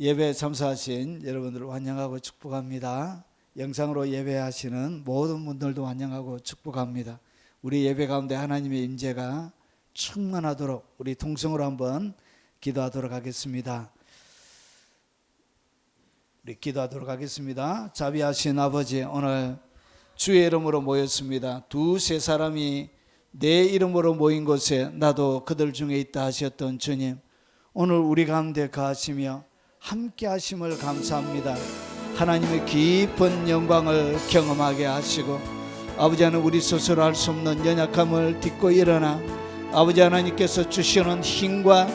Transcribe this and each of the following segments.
예배 참석하신 여러분들을 환영하고 축복합니다. 영상으로 예배하시는 모든 분들도 환영하고 축복합니다. 우리 예배 가운데 하나님의 임재가 충만하도록 우리 통성으로 한번 기도하도록 하겠습니다. 우리 기도하도록 하겠습니다. 자비하신 아버지, 오늘 주의 이름으로 모였습니다. 두세 사람이 내 이름으로 모인 곳에 나도 그들 중에 있다 하셨던 주님, 오늘 우리 가운데 거하시며 함께 하심을 감사합니다. 하나님의 깊은 영광을 경험하게 하시고, 아버지 하나님, 우리 스스로 할 수 없는 연약함을 딛고 일어나 아버지 하나님께서 주시는 힘과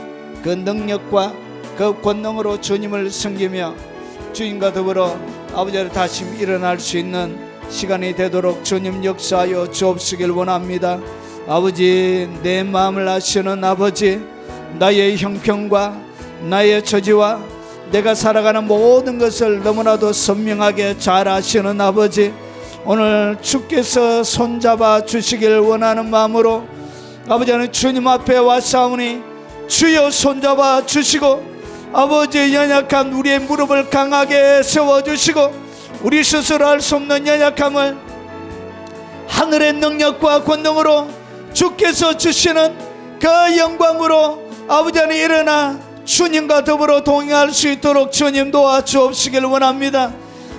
그 능력과 그 권능으로 주님을 섬기며 주님과 더불어 아버지 하나님 다시 일어날 수 있는 시간이 되도록 주님 역사하여 주옵시길 원합니다. 아버지, 내 마음을 아시는 아버지, 나의 형편과 나의 처지와 내가 살아가는 모든 것을 너무나도 선명하게 잘 아시는 아버지, 오늘 주께서 손잡아 주시길 원하는 마음으로 아버지 하나님 주님 앞에 왔사오니 주여 손잡아 주시고, 아버지 연약한 우리의 무릎을 강하게 세워주시고, 우리 스스로 할 수 없는 연약함을 하늘의 능력과 권능으로 주께서 주시는 그 영광으로 아버지 하나님 일어나 주님과 더불어 동행할 수 있도록 주님 도와주옵시길 원합니다.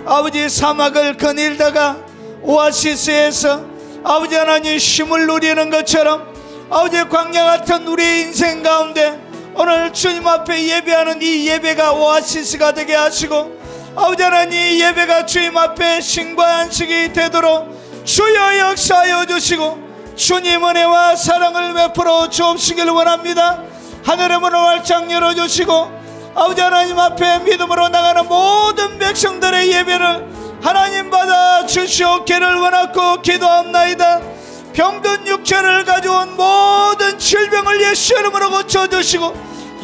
아버지, 사막을 거닐다가 오아시스에서 아버지 하나님 쉼을 누리는 것처럼 아버지 광야 같은 우리 인생 가운데 오늘 주님 앞에 예배하는 이 예배가 오아시스가 되게 하시고, 아버지 하나님 이 예배가 주님 앞에 신과 안식이 되도록 주여 역사하여 주시고 주님 은혜와 사랑을 베풀어 주옵시길 원합니다. 하늘의 문을 활짝 열어주시고 아버지 하나님 앞에 믿음으로 나가는 모든 백성들의 예배를 하나님 받아 주시옵기를 원하고 기도합나이다. 병든 육체를 가져온 모든 질병을 예수 이름으로 고쳐주시고,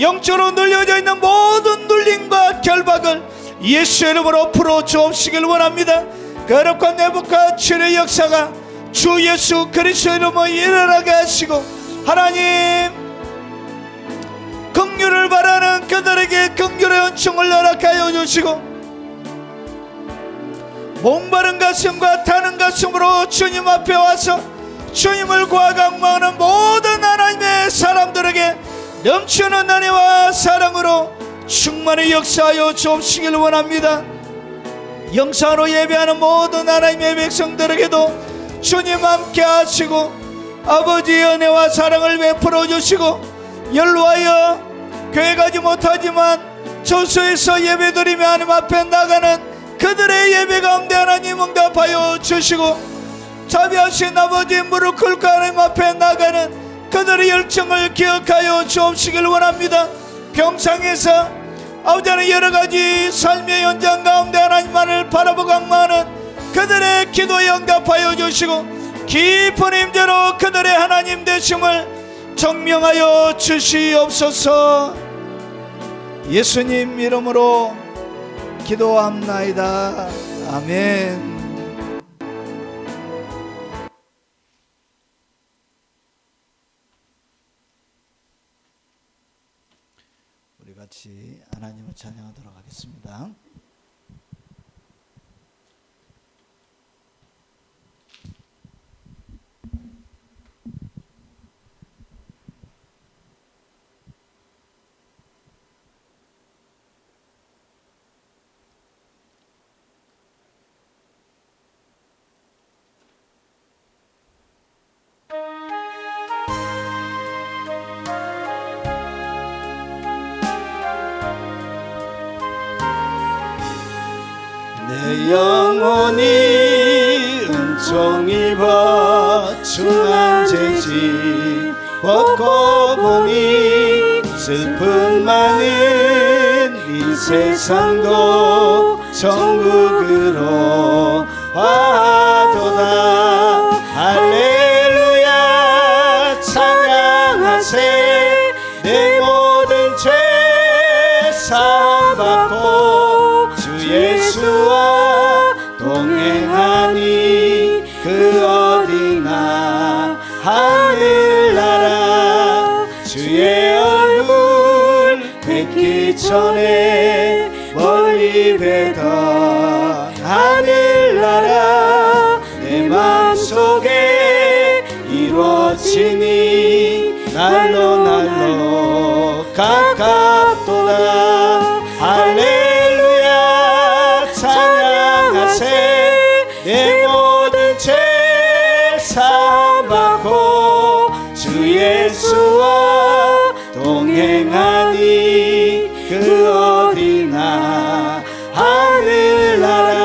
영적으로 눌려져 있는 모든 눌림과 결박을 예수 이름으로 풀어주옵시길 원합니다. 거룩한 내복과 치료의 역사가 주 예수 그리스도 이름으로 일어나게 하시고, 하나님 긍휼을 바라는 그들에게 긍휼의 은총을 허락하여 주시고, 목마른 가슴과 타는 가슴으로 주님 앞에 와서 주님을 구하각망하는 모든 하나님의 사람들에게 넘치는 은혜와 사랑으로 충만히 역사하여 주옵시길 원합니다. 영상으로 예배하는 모든 하나님의 백성들에게도 주님 함께 하시고 아버지의 은혜와 사랑을 베풀어 주시고, 연로하여 교회 가지 못하지만 저수에서 예배드리며 하나님 앞에 나가는 그들의 예배 가운데 하나님 응답하여 주시고, 자비하신 아버지 무릎 꿇고 하나님 앞에 나가는 그들의 열정을 기억하여 주옵시길 원합니다. 병상에서 아버지 하나님 여러가지 삶의 현장 가운데 하나님만을 바라보고 강망하는 그들의 기도에 응답하여 주시고, 깊은 임재로 그들의 하나님 되심을 증명하여 주시옵소서. 예수님 이름으로 기도합나이다. 아멘. 우리 같이 하나님을 찬양하도록 하겠습니다. 내 영혼이 은총 입어 충한 죄짐 벗고 보니 슬픔 많은 이 세상도 천국으로 와도다. 할렐루야 찬양하세. 내 모든 죄 사받고 주 예수와 동행하니 그 어디나 하늘나라 주의 얼굴 뵙기 전에 멀리 배던 하늘나라 내 맘속에 이루어지니 날로 날로 가깝도다. 할렐루야 찬양하세. 내 모든 죄 사함받고 주 예수와 동행하니 그 어디나 하늘나라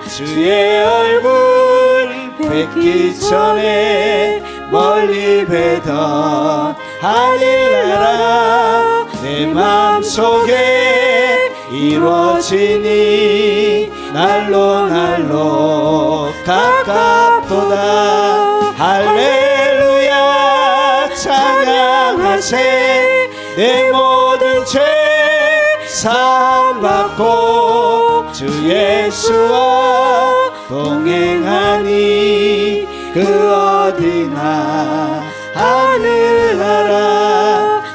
주의 얼굴 뵙기 전에 멀리 뵈던 하늘나라 내 맘속에 이루어지니 날로 날로 가깝도다. 할렐루야 찬양하세. 내 모든 죄 사함받고 주 예수와 동행하니 그 어디나 하늘나라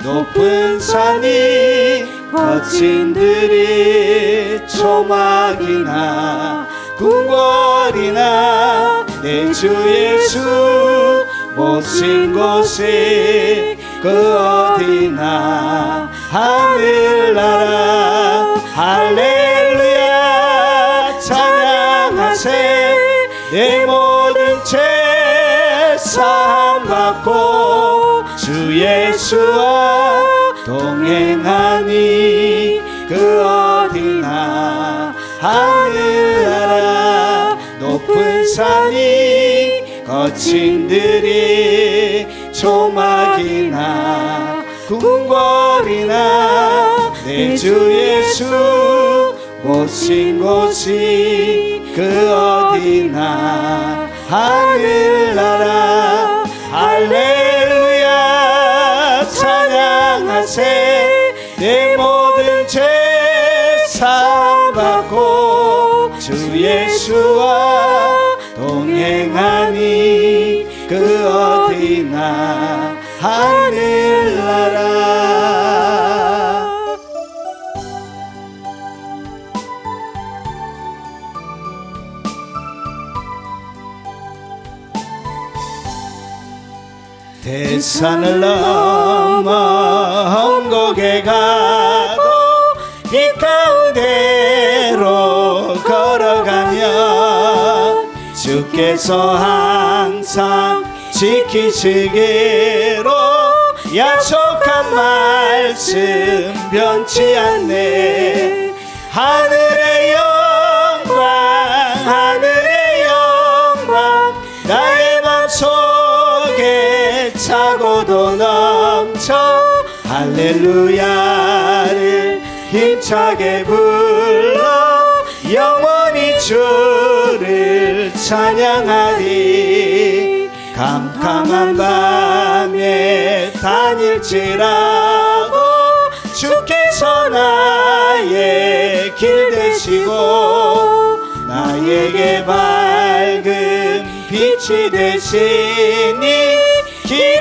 높은 산이 거친 들이 초막이나 궁궐이나 내 주 예수 모신 곳이 그 어디나 하늘나라. 할렐루야 찬양하세. 내 모든 죄 사함받고 주 예수와 동행하니 그 어디나 하늘나라 높은 산이 거친 들이 초막이나 궁궐이나 내 주 예수 모신 곳이 그 어디나 하늘나라. 할렐루야 찬양하세. 내 모든 죄 사함받고 주 예수와 동행하니 그 어디나 하늘나라. 대산을 넘어 험곡에 가도 이 가운데로 걸어가면 주께서 항상 지키시기로 약속한 말씀 변치 않네. 하늘의 영광 하늘의 영광 나의 맘속에 차고도 넘쳐 할렐루야를 힘차게 불러 영원히 주를 찬양하리. 캄캄한 밤에 다닐지라도 주께서 나의 길 되시고 나에게 밝은 빛이 되시니 길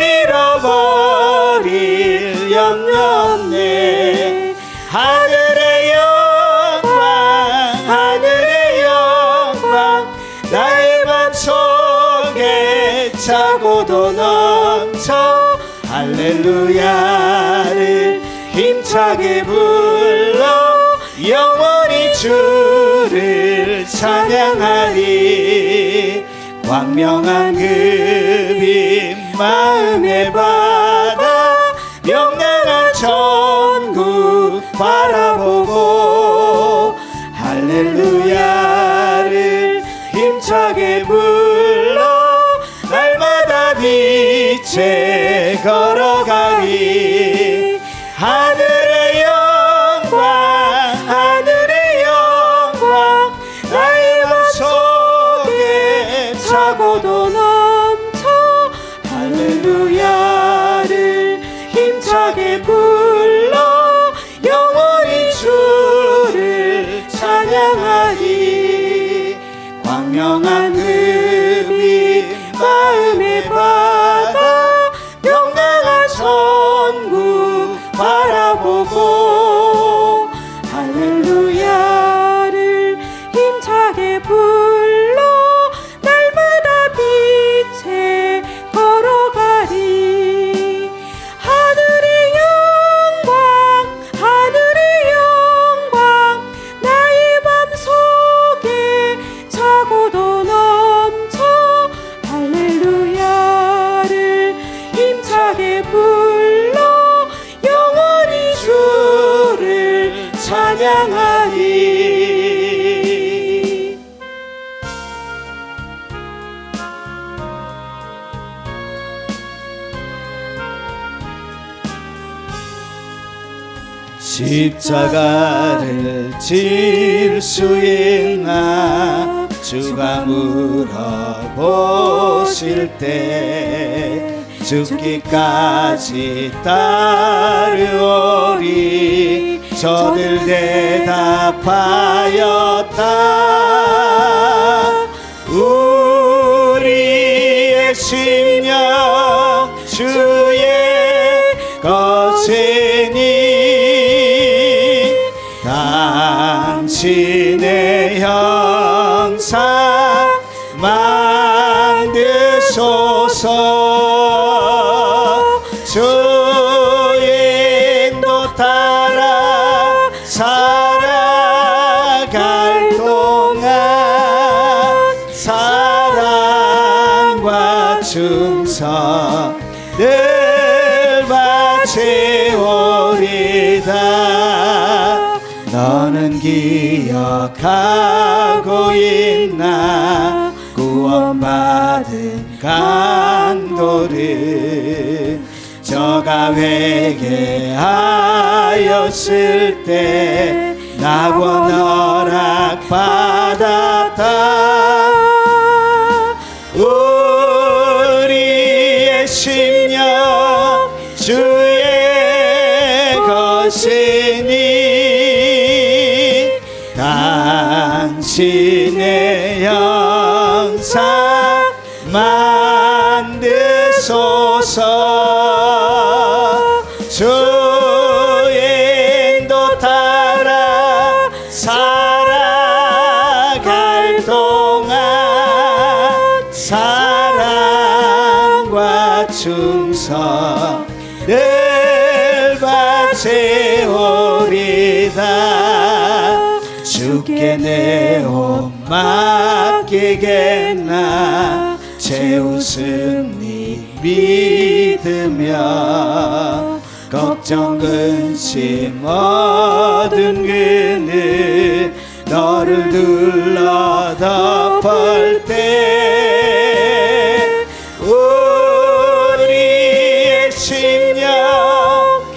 잃어버릴 염려 없네. 하늘의 영광 하늘의 영광 나의 맘속에 차고도 넘쳐 할렐루야를 힘차게 불러 영원히 주를 찬양하리. 광명한 그 빛 마음에 받아 명랑한 천국 바라보고 할렐루야를 힘차게 불러 날마다 빛에 걸어가리. 하늘의 영광 하늘의 영광 나의 맘속에 차고도 넘쳐 할렐루야를 힘차게 불러 영원히 주를 찬양하리. 광명한 그 빛 마음에 받아 명랑한 천국 바라보 찬양하리. 십자가를 질 수 있나 주가 물어보실 때 죽기까지 따르오리 저들 대답하였다. 우리의 심령 주의 것이니 당신의 형상 만드소서. 주인도 따라 살아갈 동안 사랑과 충성 늘 바치오리다. 너는 기억하고 있나 구원받은 강도를 저가 회개하였을 때 낙원 허락받았다. 우리의 심령 주의 것이니 당신의 형상 만드소서. 주인도 따라 살아갈 동안 사랑과 충성 늘 바치오리다. 주께 내 옷 맡기겠나 채우신 네 믿으며 걱정 근심 얻은 그늘 너를 둘러 덮을 때 우리의 심령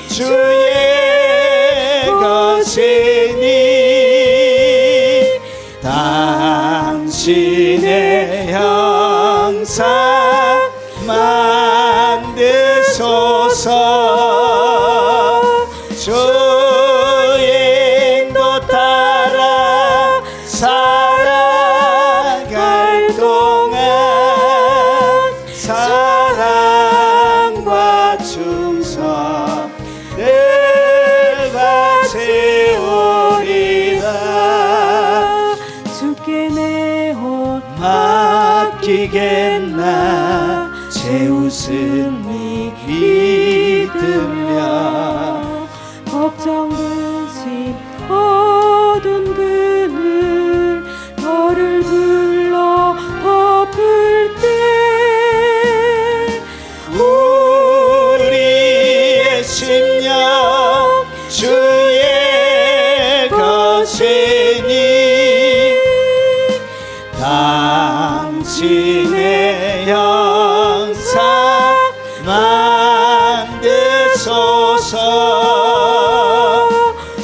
주의 것이니 당신의 형상 만드소서. 주인도 따라 살아갈 동안 사랑과 충성 늘 바치오리다. 주께 내 옷 맡기겠나 채우신 네 믿으며 걱정 근심 어두운 그늘 너를 둘러 덮을 때 우리의 심령 주의 것이니 당신의 형상 만드소서.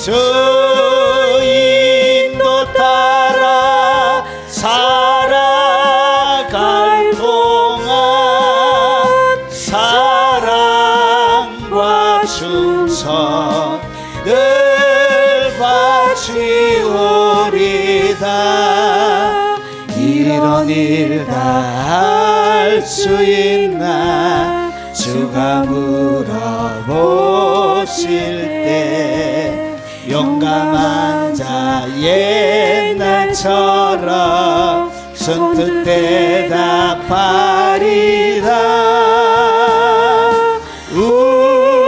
주인도 따라 살아갈 동안 사랑과 충성 늘 바치오리다. 이런 일 다 할 수 있나 주가 물어보실 때 용감한 자 옛날처럼 선뜻 대답하리라.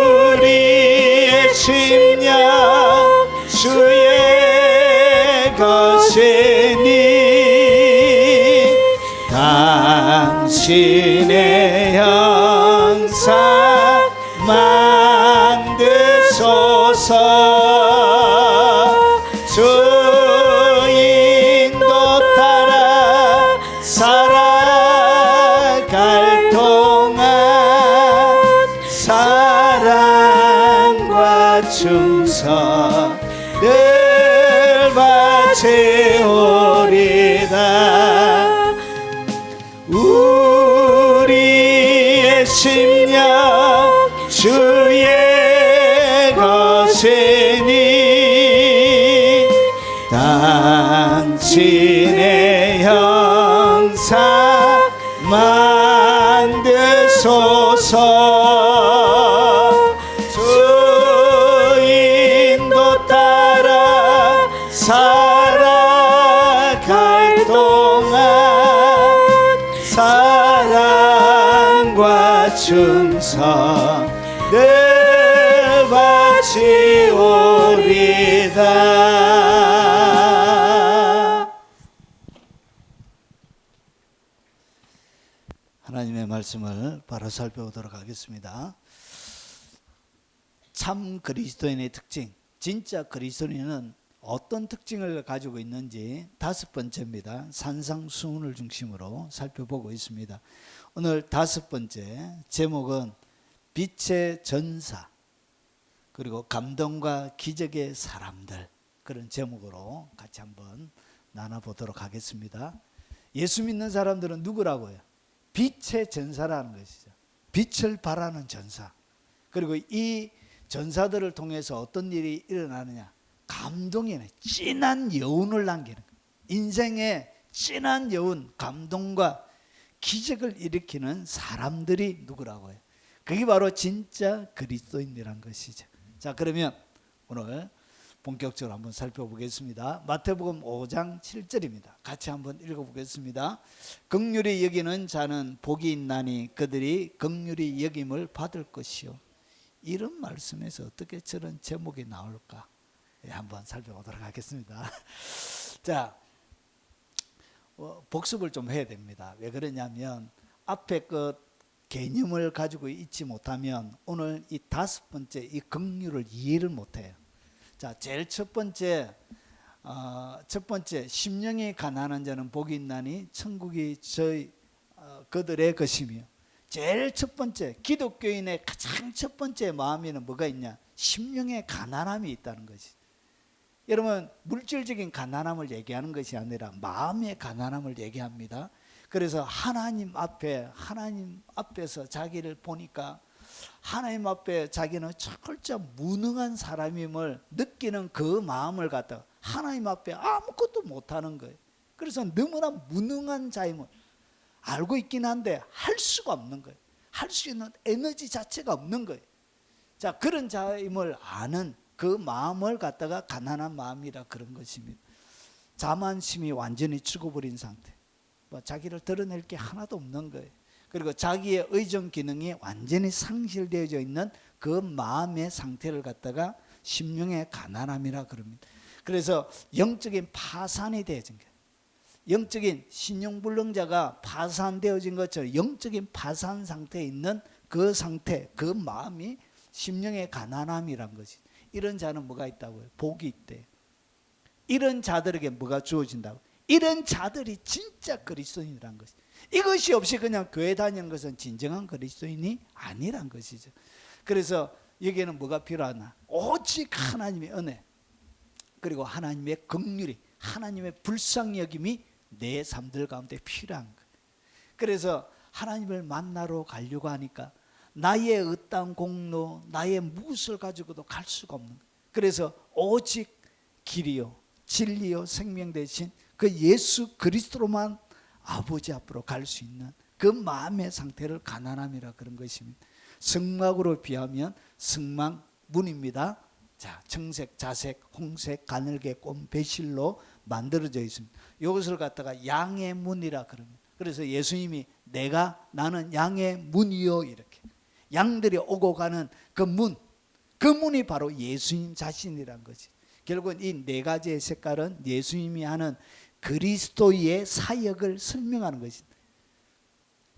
우리의 심령 주의 것이니 당신의 형상 만드소서. 바치오리다. 우리의 심령 주의 것이니 당신의 형상 만드소서. 주인도 따라 살아갈 동안 사랑과 충성 늘 바치오리다. 하나님의 말씀을 바로 살펴보도록 하겠습니다. 참 그리스도인의 특징, 진짜 그리스도인은 어떤 특징을 가지고 있는지 5번째입니다. 산상수훈을 중심으로 살펴보고 있습니다. 오늘 5번째 제목은 빛의 전사, 그리고 감동과 기적의 사람들, 그런 제목으로 같이 한번 나눠보도록 하겠습니다. 예수 믿는 사람들은 누구라고요? 빛의 전사라는 것이죠. 빛을 발하는 전사. 그리고 이 전사들을 통해서 어떤 일이 일어나느냐? 감동이네. 진한 여운을 남기는 거예요. 인생의 진한 여운, 감동과 기적을 일으키는 사람들이 누구라고 해요? 그게 바로 진짜 그리스도인이란 것이죠. 자, 그러면 오늘 본격적으로 한번 살펴보겠습니다. 마태복음 5장 7절입니다. 같이 한번 읽어보겠습니다. 긍휼히 여기는 자는 복이 있나니 그들이 긍휼히 여김을 받을 것이요. 이런 말씀에서 어떻게 저런 제목이 나올까? 한번 살펴보도록 하겠습니다. 자, 복습을 좀 해야 됩니다. 왜 그러냐면 앞에 그 개념을 가지고 있지 못하면 오늘 이 5번째 이 긍휼을 이해를 못해요. 자, 제일 첫 번째 심령이 가난한 자는 복이 있나니 천국이 그들의 것이며, 제일 첫 번째 기독교인의 가장 첫 번째 마음에는 뭐가 있냐? 심령의 가난함이 있다는 것이. 여러분, 물질적인 가난함을 얘기하는 것이 아니라 마음의 가난함을 얘기합니다. 그래서 하나님 앞에서 자기를 보니까 하나님 앞에 자기는 철저 무능한 사람임을 느끼는 그 마음을 갖다가 하나님 앞에 아무것도 못하는 거예요. 그래서 너무나 무능한 자임을 알고 있긴 한데 할 수가 없는 거예요. 할 수 있는 에너지 자체가 없는 거예요. 자, 그런 자임을 아는 그 마음을 갖다가 가난한 마음이라 그런 것입니다. 자만심이 완전히 죽어버린 상태. 자기를 드러낼 게 하나도 없는 거예요. 그리고 자기의 의존 기능이 완전히 상실되어져 있는 그 마음의 상태를 갖다가 심령의 가난함이라 그럽니다. 그래서 영적인 파산이 되어진 거예요. 영적인 신용불능자가 파산되어진 것처럼 영적인 파산 상태에 있는 그 상태, 그 마음이 심령의 가난함이란 것이. 이런 자는 뭐가 있다고요? 복이 있대요. 이런 자들에게 뭐가 주어진다고? 이런 자들이 진짜 그리스도인이란 것이. 이것이 없이 그냥 교회 다니는 것은 진정한 그리스도인이 아니란 것이죠. 그래서 여기에는 뭐가 필요하나? 오직 하나님의 은혜, 그리고 하나님의 긍휼이, 하나님의 불쌍히 여김이 내 삶들 가운데 필요한 거예요. 그래서 하나님을 만나러 가려고 하니까 나의 어떠한 공로, 나의 무엇을 가지고도 갈 수가 없는 거예요. 그래서 오직 길이요 진리요 생명 되신 그 예수 그리스도로만 아버지 앞으로 갈 수 있는 그 마음의 상태를 가난함이라 그런 것입니다. 성막으로 비하면 성막문입니다. 자, 청색, 자색, 홍색, 가늘게 꼰 배실로 만들어져 있습니다. 이것을 갖다가 양의 문이라 그럽니다. 그래서 예수님이 나는 양의 문이요, 이렇게 양들이 오고 가는 그 문, 그 문이 바로 예수님 자신이란 거지. 결국은 이 네 가지의 색깔은 예수님이 하는 그리스도의 사역을 설명하는 것입니다.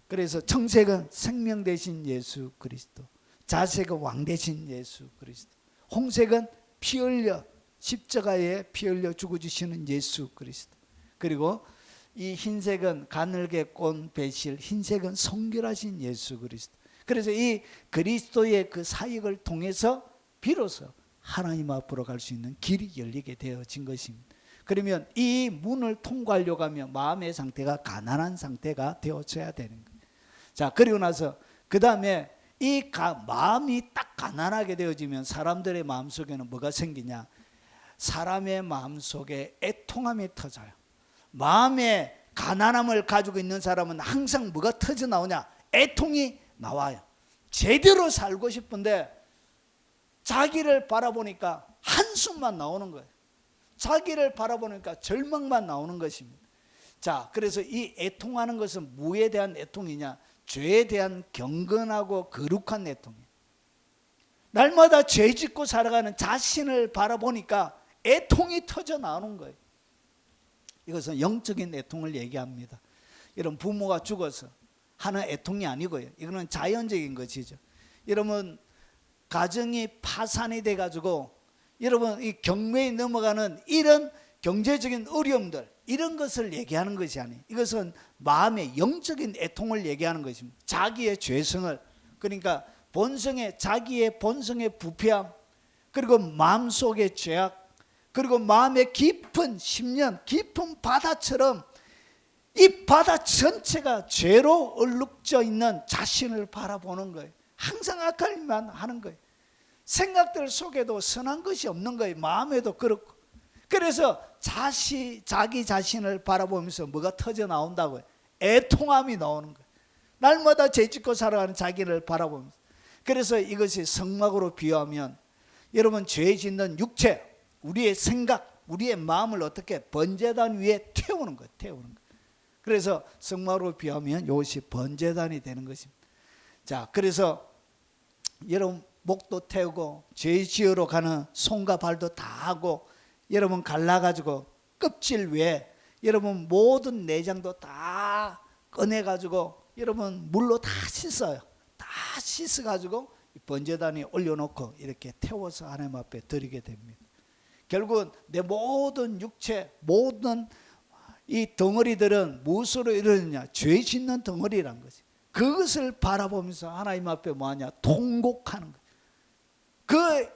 그래서 청색은 생명 되신 예수 그리스도, 자색은 왕 되신 예수 그리스도, 홍색은 피 흘려 십자가에 피 흘려 죽어주시는 예수 그리스도, 그리고 이 흰색은 가늘게 꼰 배실, 흰색은 성결하신 예수 그리스도. 그래서 이 그리스도의 그 사역을 통해서 비로소 하나님 앞으로 갈 수 있는 길이 열리게 되어진 것입니다. 그러면 이 문을 통과하려고 하면 마음의 상태가 가난한 상태가 되어져야 되는 거예요. 자, 그리고 나서 그 다음에 마음이 딱 가난하게 되어지면 사람들의 마음속에는 뭐가 생기냐? 사람의 마음속에 애통함이 터져요. 마음에 가난함을 가지고 있는 사람은 항상 뭐가 터져 나오냐? 애통이 나와요. 제대로 살고 싶은데 자기를 바라보니까 한숨만 나오는 거예요. 자기를 바라보니까 절망만 나오는 것입니다. 자, 그래서 이 애통하는 것은 무에 대한 애통이냐? 죄에 대한 경건하고 거룩한 애통이에요. 날마다 죄 짓고 살아가는 자신을 바라보니까 애통이 터져 나오는 거예요. 이것은 영적인 애통을 얘기합니다. 이런 부모가 죽어서 하는 애통이 아니고요. 이거는 자연적인 것이죠. 여러분, 가정이 파산이 돼가지고 여러분 이 경매에 넘어가는 이런 경제적인 어려움들, 이런 것을 얘기하는 것이 아니에요. 이것은 마음의 영적인 애통을 얘기하는 것입니다. 자기의 죄성을, 그러니까 자기의 본성의 부패함, 그리고 마음속의 죄악, 그리고 마음의 깊은 심년, 깊은 바다처럼 이 바다 전체가 죄로 얼룩져 있는 자신을 바라보는 거예요. 항상 악할 일만 하는 거예요. 생각들 속에도 선한 것이 없는 거예요. 마음에도 그렇고. 그래서 자기 자신을 바라보면서 뭐가 터져 나온다고요? 애통함이 나오는 거예요. 날마다 죄짓고 살아가는 자기를 바라보면서. 그래서 이것이 성막으로 비유하면 여러분 죄 짓는 육체, 우리의 생각, 우리의 마음을 어떻게 번제단 위에 태우는 거예요. 태우는 거예요. 그래서 성막으로 비유하면 이것이 번제단이 되는 것입니다. 자, 그래서 여러분 목도 태우고 죄 지으러 가는 손과 발도 다 하고 여러분 갈라가지고 껍질 외에 여러분 모든 내장도 다 꺼내가지고 여러분 물로 다 씻어요. 다 씻어가지고 번제단에 올려놓고 이렇게 태워서 하나님 앞에 드리게 됩니다. 결국은 내 모든 육체, 모든 이 덩어리들은 무엇으로 이루어지냐? 죄 짓는 덩어리란 거지. 그것을 바라보면서 하나님 앞에 뭐하냐? 통곡하는 거예요.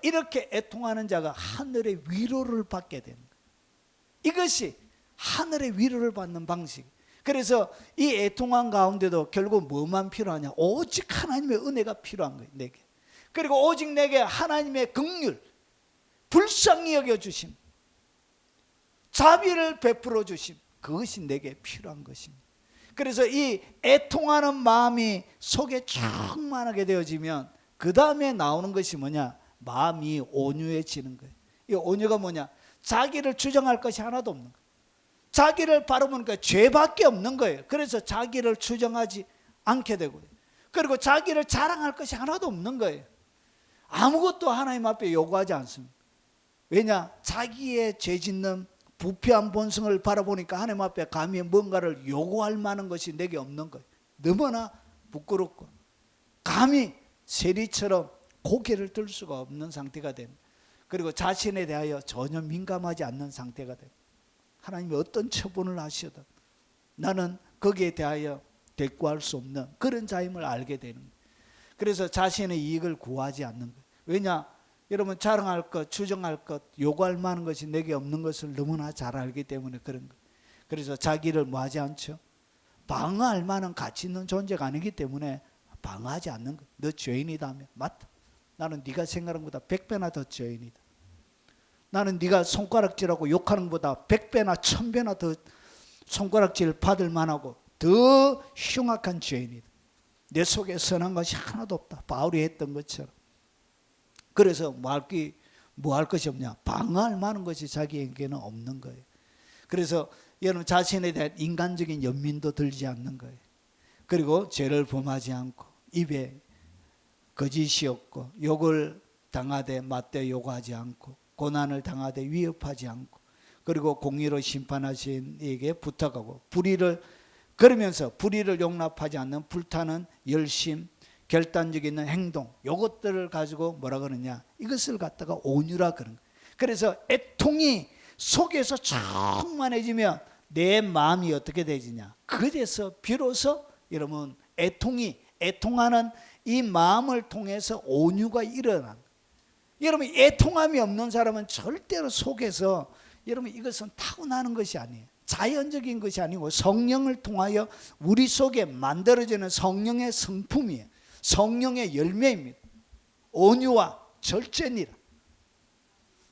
이렇게 애통하는 자가 하늘의 위로를 받게 되는 거예요. 이것이 하늘의 위로를 받는 방식. 그래서 이 애통한 가운데도 결국 뭐만 필요하냐? 오직 하나님의 은혜가 필요한 거예요. 내게. 그리고 오직 내게 하나님의 긍휼, 불쌍히 여겨주심, 자비를 베풀어 주심, 그것이 내게 필요한 것입니다. 그래서 이 애통하는 마음이 속에 충만하게 되어지면 그 다음에 나오는 것이 뭐냐? 마음이 온유해지는 거예요. 이 온유가 뭐냐? 자기를 주장할 것이 하나도 없는 거예요. 자기를 바라보니까 죄밖에 없는 거예요. 그래서 자기를 주장하지 않게 되고요. 그리고 자기를 자랑할 것이 하나도 없는 거예요. 아무것도 하나님 앞에 요구하지 않습니다. 왜냐? 자기의 죄 짓는 부패한 본성을 바라보니까 하나님 앞에 감히 뭔가를 요구할 만한 것이 내게 없는 거예요. 너무나 부끄럽고 감히 세리처럼 고개를 들 수가 없는 상태가 됩니다. 그리고 자신에 대하여 전혀 민감하지 않는 상태가 됩니다. 하나님이 어떤 처분을 하셔도 나는 거기에 대하여 대꾸할 수 없는 그런 자임을 알게 되는 거예요. 그래서 자신의 이익을 구하지 않는 거예요. 왜냐? 여러분 자랑할 것, 추정할 것, 요구할 만한 것이 내게 없는 것을 너무나 잘 알기 때문에 그런 거예요. 그래서 자기를 뭐하지 않죠? 방어할 만한 가치 있는 존재가 아니기 때문에 방어하지 않는 거예요. 너 죄인이다 하면 맞다. 나는 네가 생각하는 것보다 100배나 더 죄인이다. 나는 네가 손가락질하고 욕하는 것보다 100배나 1000배나 더 손가락질 받을 만하고 더 흉악한 죄인이다. 내 속에 선한 것이 하나도 없다. 바울이 했던 것처럼. 그래서 뭐 할 것이 없냐? 방어할 만한 것이 자기에게는 없는 거예요. 그래서 여러분 자신에 대한 인간적인 연민도 들지 않는 거예요. 그리고 죄를 범하지 않고 입에 거짓이 없고 욕을 당하되 맞대 요구하지 않고 고난을 당하되 위협하지 않고 그리고 공의로 심판하신 이에게 부탁하고 그러면서 불의를 용납하지 않는 불타는 열심, 결단적인 행동, 이것들을 가지고 뭐라 그러냐? 이것을 갖다가 온유라 그런 거예요. 그래서 애통이 속에서 충만해지면 내 마음이 어떻게 되지냐? 그래서 비로소 여러분 애통하는 이 마음을 통해서 온유가 일어난 거예요. 여러분 애통함이 없는 사람은 절대로 속에서 여러분 이것은 타고나는 것이 아니에요. 자연적인 것이 아니고 성령을 통하여 우리 속에 만들어지는 성령의 성품이에요. 성령의 열매입니다. 온유와 절제니라.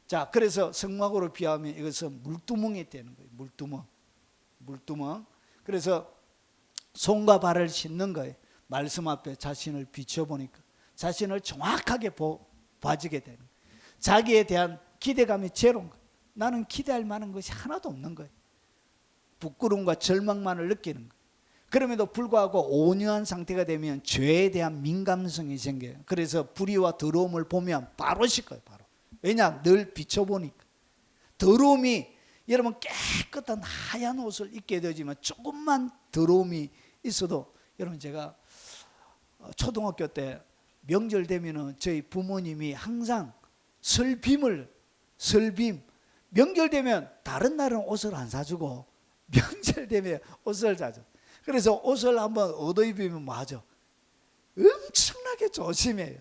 자, 그래서 성막으로 비하면 이것은 물두멍이 되는 거예요. 물두멍. 그래서 손과 발을 씻는 거예요. 말씀 앞에 자신을 비춰보니까 자신을 정확하게 봐지게 되는 거예요. 자기에 대한 기대감이 제로인 거예요. 나는 기대할 만한 것이 하나도 없는 거예요. 부끄러움과 절망만을 느끼는 거예요. 그럼에도 불구하고 온유한 상태가 되면 죄에 대한 민감성이 생겨요. 그래서 불의와 더러움을 보면 바로 씻어요. 바로. 왜냐? 늘 비춰보니까. 더러움이, 여러분 깨끗한 하얀 옷을 입게 되지만 조금만 더러움이 있어도, 여러분 제가 초등학교 때 명절 되면은 저희 부모님이 항상 설빔, 명절 되면 다른 날은 옷을 안 사주고 명절 되면 옷을 사줘. 그래서 옷을 한번 얻어 입으면 맞아. 엄청나게 조심해요.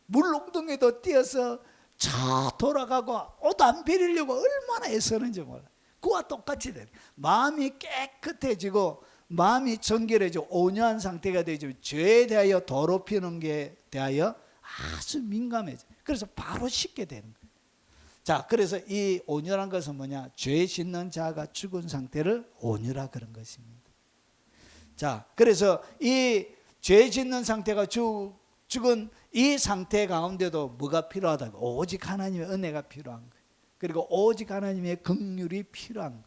물롱둥이도 뛰어서 저 돌아가고 옷 안 베리려고 얼마나 애쓰는지 몰라. 그와 똑같이 돼. 마음이 깨끗해지고 마음이 정결해지고 온유한 상태가 되죠. 죄에 대하여 더럽히는 게 대하여 아주 민감해져. 그래서 바로 씻게 되는 거예요. 자, 그래서 이 온유란 것은 뭐냐? 죄 짓는 자가 죽은 상태를 온유라 그런 것입니다. 자, 그래서 이 죄 짓는 상태가 죽은 이 상태 가운데도 뭐가 필요하다? 오직 하나님의 은혜가 필요한 거예요. 그리고 오직 하나님의 긍휼이 필요한 거예요.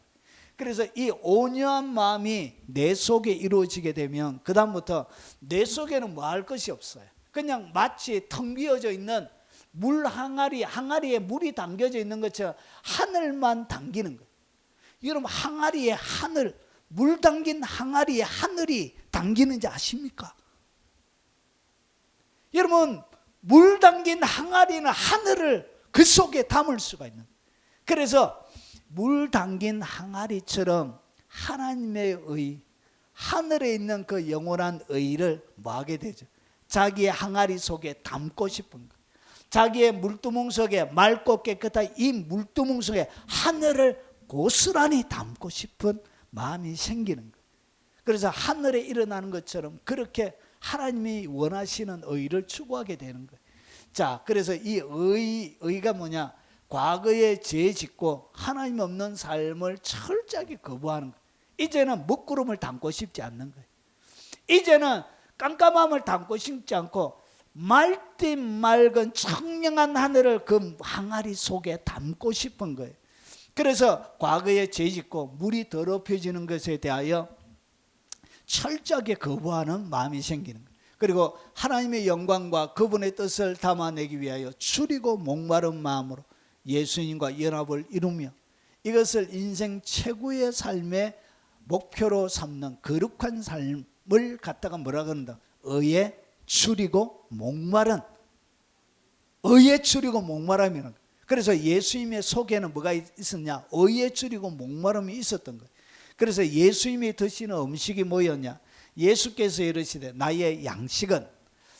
그래서 이 온유한 마음이 내 속에 이루어지게 되면 그 다음부터 내 속에는 뭐 할 것이 없어요. 그냥 마치 텅 비어져 있는 물 항아리에 물이 담겨져 있는 것처럼 하늘만 담기는 거예요. 여러분 항아리에 하늘, 물 담긴 항아리에 하늘이 담기는지 아십니까? 여러분 물 담긴 항아리는 하늘을 그 속에 담을 수가 있는 거예요. 그래서 물 담긴 항아리처럼 하나님의 의, 하늘에 있는 그 영원한 의를 뭐하게 되죠? 자기의 항아리 속에 담고 싶은 거예요. 자기의 물두멍 속에, 맑고 깨끗한 이 물두멍 속에 하늘을 고스란히 담고 싶은 마음이 생기는 거예요. 그래서 하늘에 일어나는 것처럼 그렇게 하나님이 원하시는 의를 추구하게 되는 거예요. 자, 그래서 이 의가 뭐냐? 과거에 죄 짓고 하나님 없는 삶을 철저하게 거부하는 거예요. 이제는 먹구름을 담고 싶지 않는 거예요. 이제는 깜깜함을 담고 싶지 않고 맑디 맑은 청량한 하늘을 그 항아리 속에 담고 싶은 거예요. 그래서 과거에 죄 짓고 물이 더럽혀지는 것에 대하여 철저하게 거부하는 마음이 생기는 거예요. 그리고 하나님의 영광과 그분의 뜻을 담아내기 위하여 추리고 목마른 마음으로 예수님과 연합을 이루며 이것을 인생 최고의 삶의 목표로 삼는 거룩한 삶을 갖다가 뭐라 그런다? 의에 추리고 목마른, 의에 추리고 목마름이라는 거예요. 그래서 예수님의 속에는 뭐가 있었냐? 의에 추리고 목마름이 있었던 거예요. 그래서 예수님이 드시는 음식이 뭐였냐? 예수께서 이르시되 나의 양식은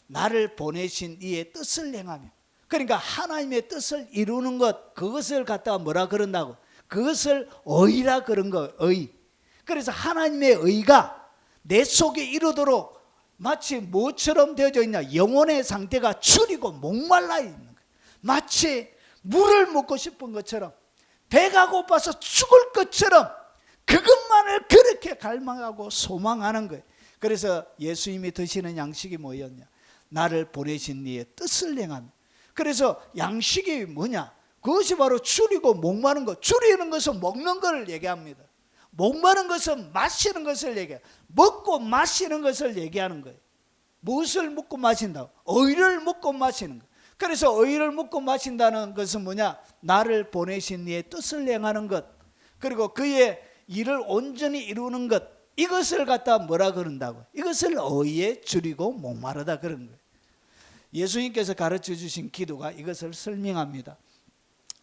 나를 보내신 이의 뜻을 행하며, 그러니까 하나님의 뜻을 이루는 것, 그것을 갖다가 뭐라 그런다고? 그것을 의라 그런 거, 의. 그래서 하나님의 의가 내 속에 이루도록 마치 뭐처럼 되어져 있냐? 영혼의 상태가 추리고 목말라 있는 거예요. 마치 물을 먹고 싶은 것처럼, 배가 고파서 죽을 것처럼 그것만을 그렇게 갈망하고 소망하는 거예요. 그래서 예수님이 드시는 양식이 뭐였냐? 나를 보내신 이의 뜻을 행하며. 그래서 양식이 뭐냐? 그것이 바로 추리고 목마른 것. 추리는 것은 먹는 것을 얘기합니다. 목마른 것은 마시는 것을 얘기해요. 먹고 마시는 것을 얘기하는 거예요. 무엇을 먹고 마신다고? 의를 먹고 마시는 거예요. 그래서 의를 먹고 마신다는 것은 뭐냐? 나를 보내신 이의 뜻을 행하는 것, 그리고 그의 일을 온전히 이루는 것, 이것을 갖다 뭐라 그런다고? 이것을 의에 줄이고 목마르다 그런 거예요. 예수님께서 가르쳐 주신 기도가 이것을 설명합니다.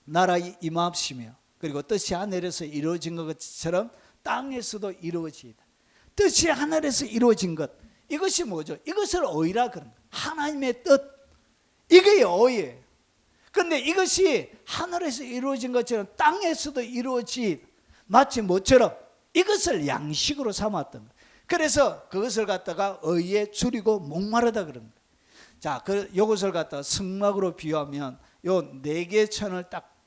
나라의 임하옵시며 그리고 뜻이 하늘에서 이루어진 것처럼 땅에서도 이루어지이다. 뜻이 하늘에서 이루어진 것, 이것이 뭐죠? 이것을 의라 그런 거예요. 하나님의 뜻, 이게 의예요. 그런데 이것이 하늘에서 이루어진 것처럼 땅에서도 이루어지 마치 뭐처럼 이것을 양식으로 삼았던 거예요. 그래서 그것을 갖다가 의에 줄이고 목마르다 그런 거예요. 자, 이것을 갖다가 성막으로 비유하면 요 4개 천을 딱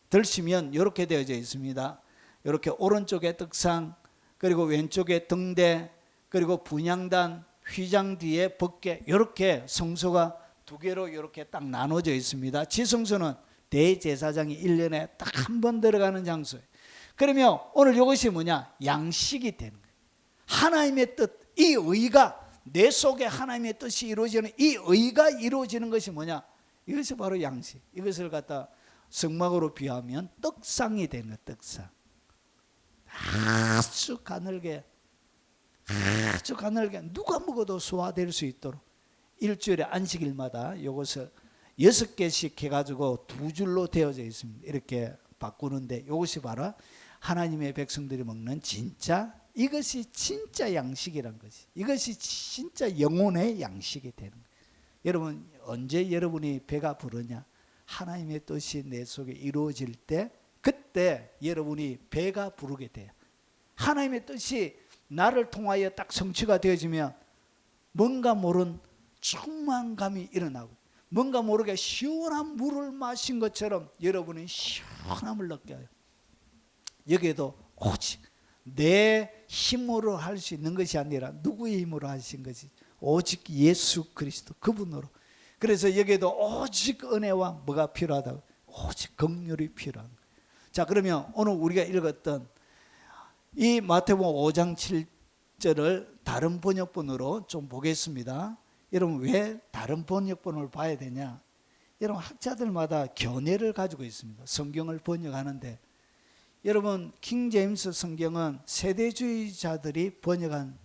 들시면 이렇게 되어져 있습니다. 이렇게 오른쪽에 떡상, 그리고 왼쪽에 등대, 그리고 분향단, 휘장 뒤에 법궤, 이렇게 성소가 2개로 이렇게 딱 나눠져 있습니다. 지성소는 대제사장이 1년에 딱 한 번 들어가는 장소예요. 그러면 오늘 이것이 뭐냐? 양식이 되는 거예요. 하나님의 뜻, 이 의가 내 속에 하나님의 뜻이 이루어지는 이 의가 이루어지는 것이 뭐냐? 이것이 바로 양식. 이것을 갖다 성막으로 비하면 떡상이 되는 거예요. 떡상. 아주 가늘게 누가 먹어도 소화될 수 있도록 일주일에 안식일마다 이것을 6개씩 해가지고 2줄로 되어져 있습니다. 이렇게 바꾸는데 이것이 바로 하나님의 백성들이 먹는 진짜, 이것이 진짜 양식이란 것이, 이것이 진짜 영혼의 양식이 되는 거예요. 여러분, 언제 여러분이 배가 부르냐? 하나님의 뜻이 내 속에 이루어질 때, 그때 여러분이 배가 부르게 돼요. 하나님의 뜻이 나를 통하여 딱 성취가 되어지면 뭔가 모른 충만감이 일어나고, 뭔가 모르게 시원한 물을 마신 것처럼 여러분은 시원함을 느껴요. 여기에도 오직 내 힘으로 할 수 있는 것이 아니라 누구의 힘으로 하신 것이 오직 예수 그리스도 그분으로. 그래서 여기에도 오직 은혜와 뭐가 필요하다고? 오직 긍휼이 필요한 거예요. 자, 그러면 오늘 우리가 읽었던 이 마태복음 5장 7절을 다른 번역본으로 좀 보겠습니다. 여러분, 왜 다른 번역본을 봐야 되냐? 여러분, 학자들마다 견해를 가지고 있습니다. 성경을 번역하는데, 여러분, 킹 제임스 성경은 세대주의자들이 번역한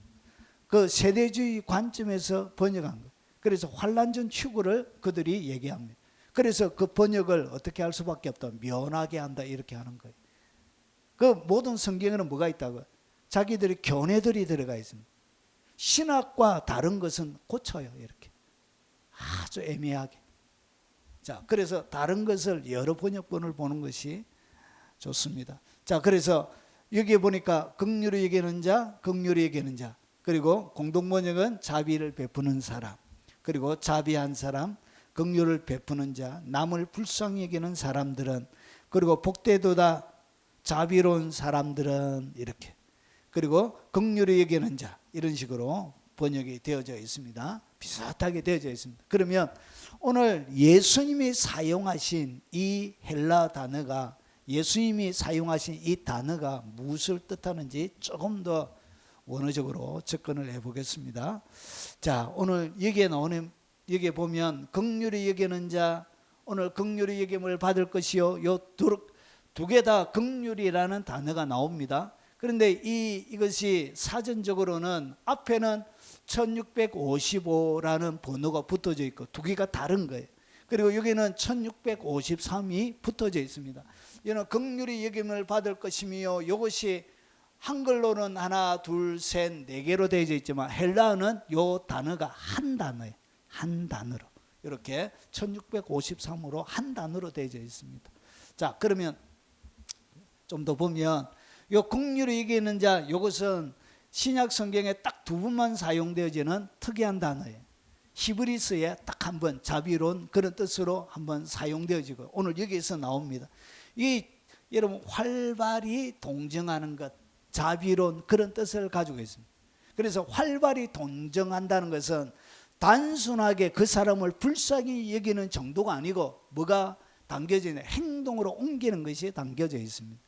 그 세대주의 관점에서 번역한 거예요. 그래서 환란전 추구를 그들이 얘기합니다. 그래서 그 번역을 어떻게 할 수밖에 없다, 면하게 한다, 이렇게 하는 거예요. 그 모든 성경에는 뭐가 있다고요? 자기들의 견해들이 들어가 있습니다. 신학과 다른 것은 고쳐요, 이렇게 아주 애매하게. 자, 그래서 다른 것을 여러 번역본을 보는 것이 좋습니다. 자, 그래서 여기에 보니까 긍휼히 여기는 자, 긍휼히 여기는 자, 그리고 공동번역은 자비를 베푸는 사람, 그리고 자비한 사람, 긍휼을 베푸는 자, 남을 불쌍히 여기는 사람들은, 그리고 복되도다 자비로운 사람들은, 이렇게, 그리고 긍휼히 여기는 자, 이런 식으로 번역이 되어져 있습니다. 비슷하게 되어져 있습니다. 그러면 오늘 예수님이 사용하신 이 헬라 단어가, 예수님이 사용하신 이 단어가 무엇을 뜻하는지 조금 더 원어적으로 접근을 해보겠습니다. 자, 오늘 여기에 나오는, 여기에 보면 긍휼히 여기는 자, 오늘 긍휼히 여김을 받을 것이요, 요 두 개 다 긍휼이라는 단어가 나옵니다. 그런데 이것이 사전적으로는 앞에는 1655라는 번호가 붙어져 있고 2개가 다른 거예요. 그리고 여기는 1653이 붙어져 있습니다. 이는 긍휼히 여김을 받을 것이며, 이것이 한글로는 하나, 둘, 셋, 4개로 되어져 있지만 헬라어는 이 단어가 한 단어예요. 한 단어로. 이렇게 1653으로 한 단어로 되어져 있습니다. 자, 그러면 좀 더 보면 요 긍휼히 여기는 자, 이것은 신약 성경에 딱 2번만 사용되어지는 특이한 단어예요. 히브리서에 딱 한 번 자비로운 그런 뜻으로 한번 사용되어지고 오늘 여기에서 나옵니다. 이 여러분 활발히 동정하는 것, 자비로운 그런 뜻을 가지고 있습니다. 그래서 활발히 동정한다는 것은 단순하게 그 사람을 불쌍히 여기는 정도가 아니고 뭐가 담겨져 있는, 행동으로 옮기는 것이 담겨져 있습니다.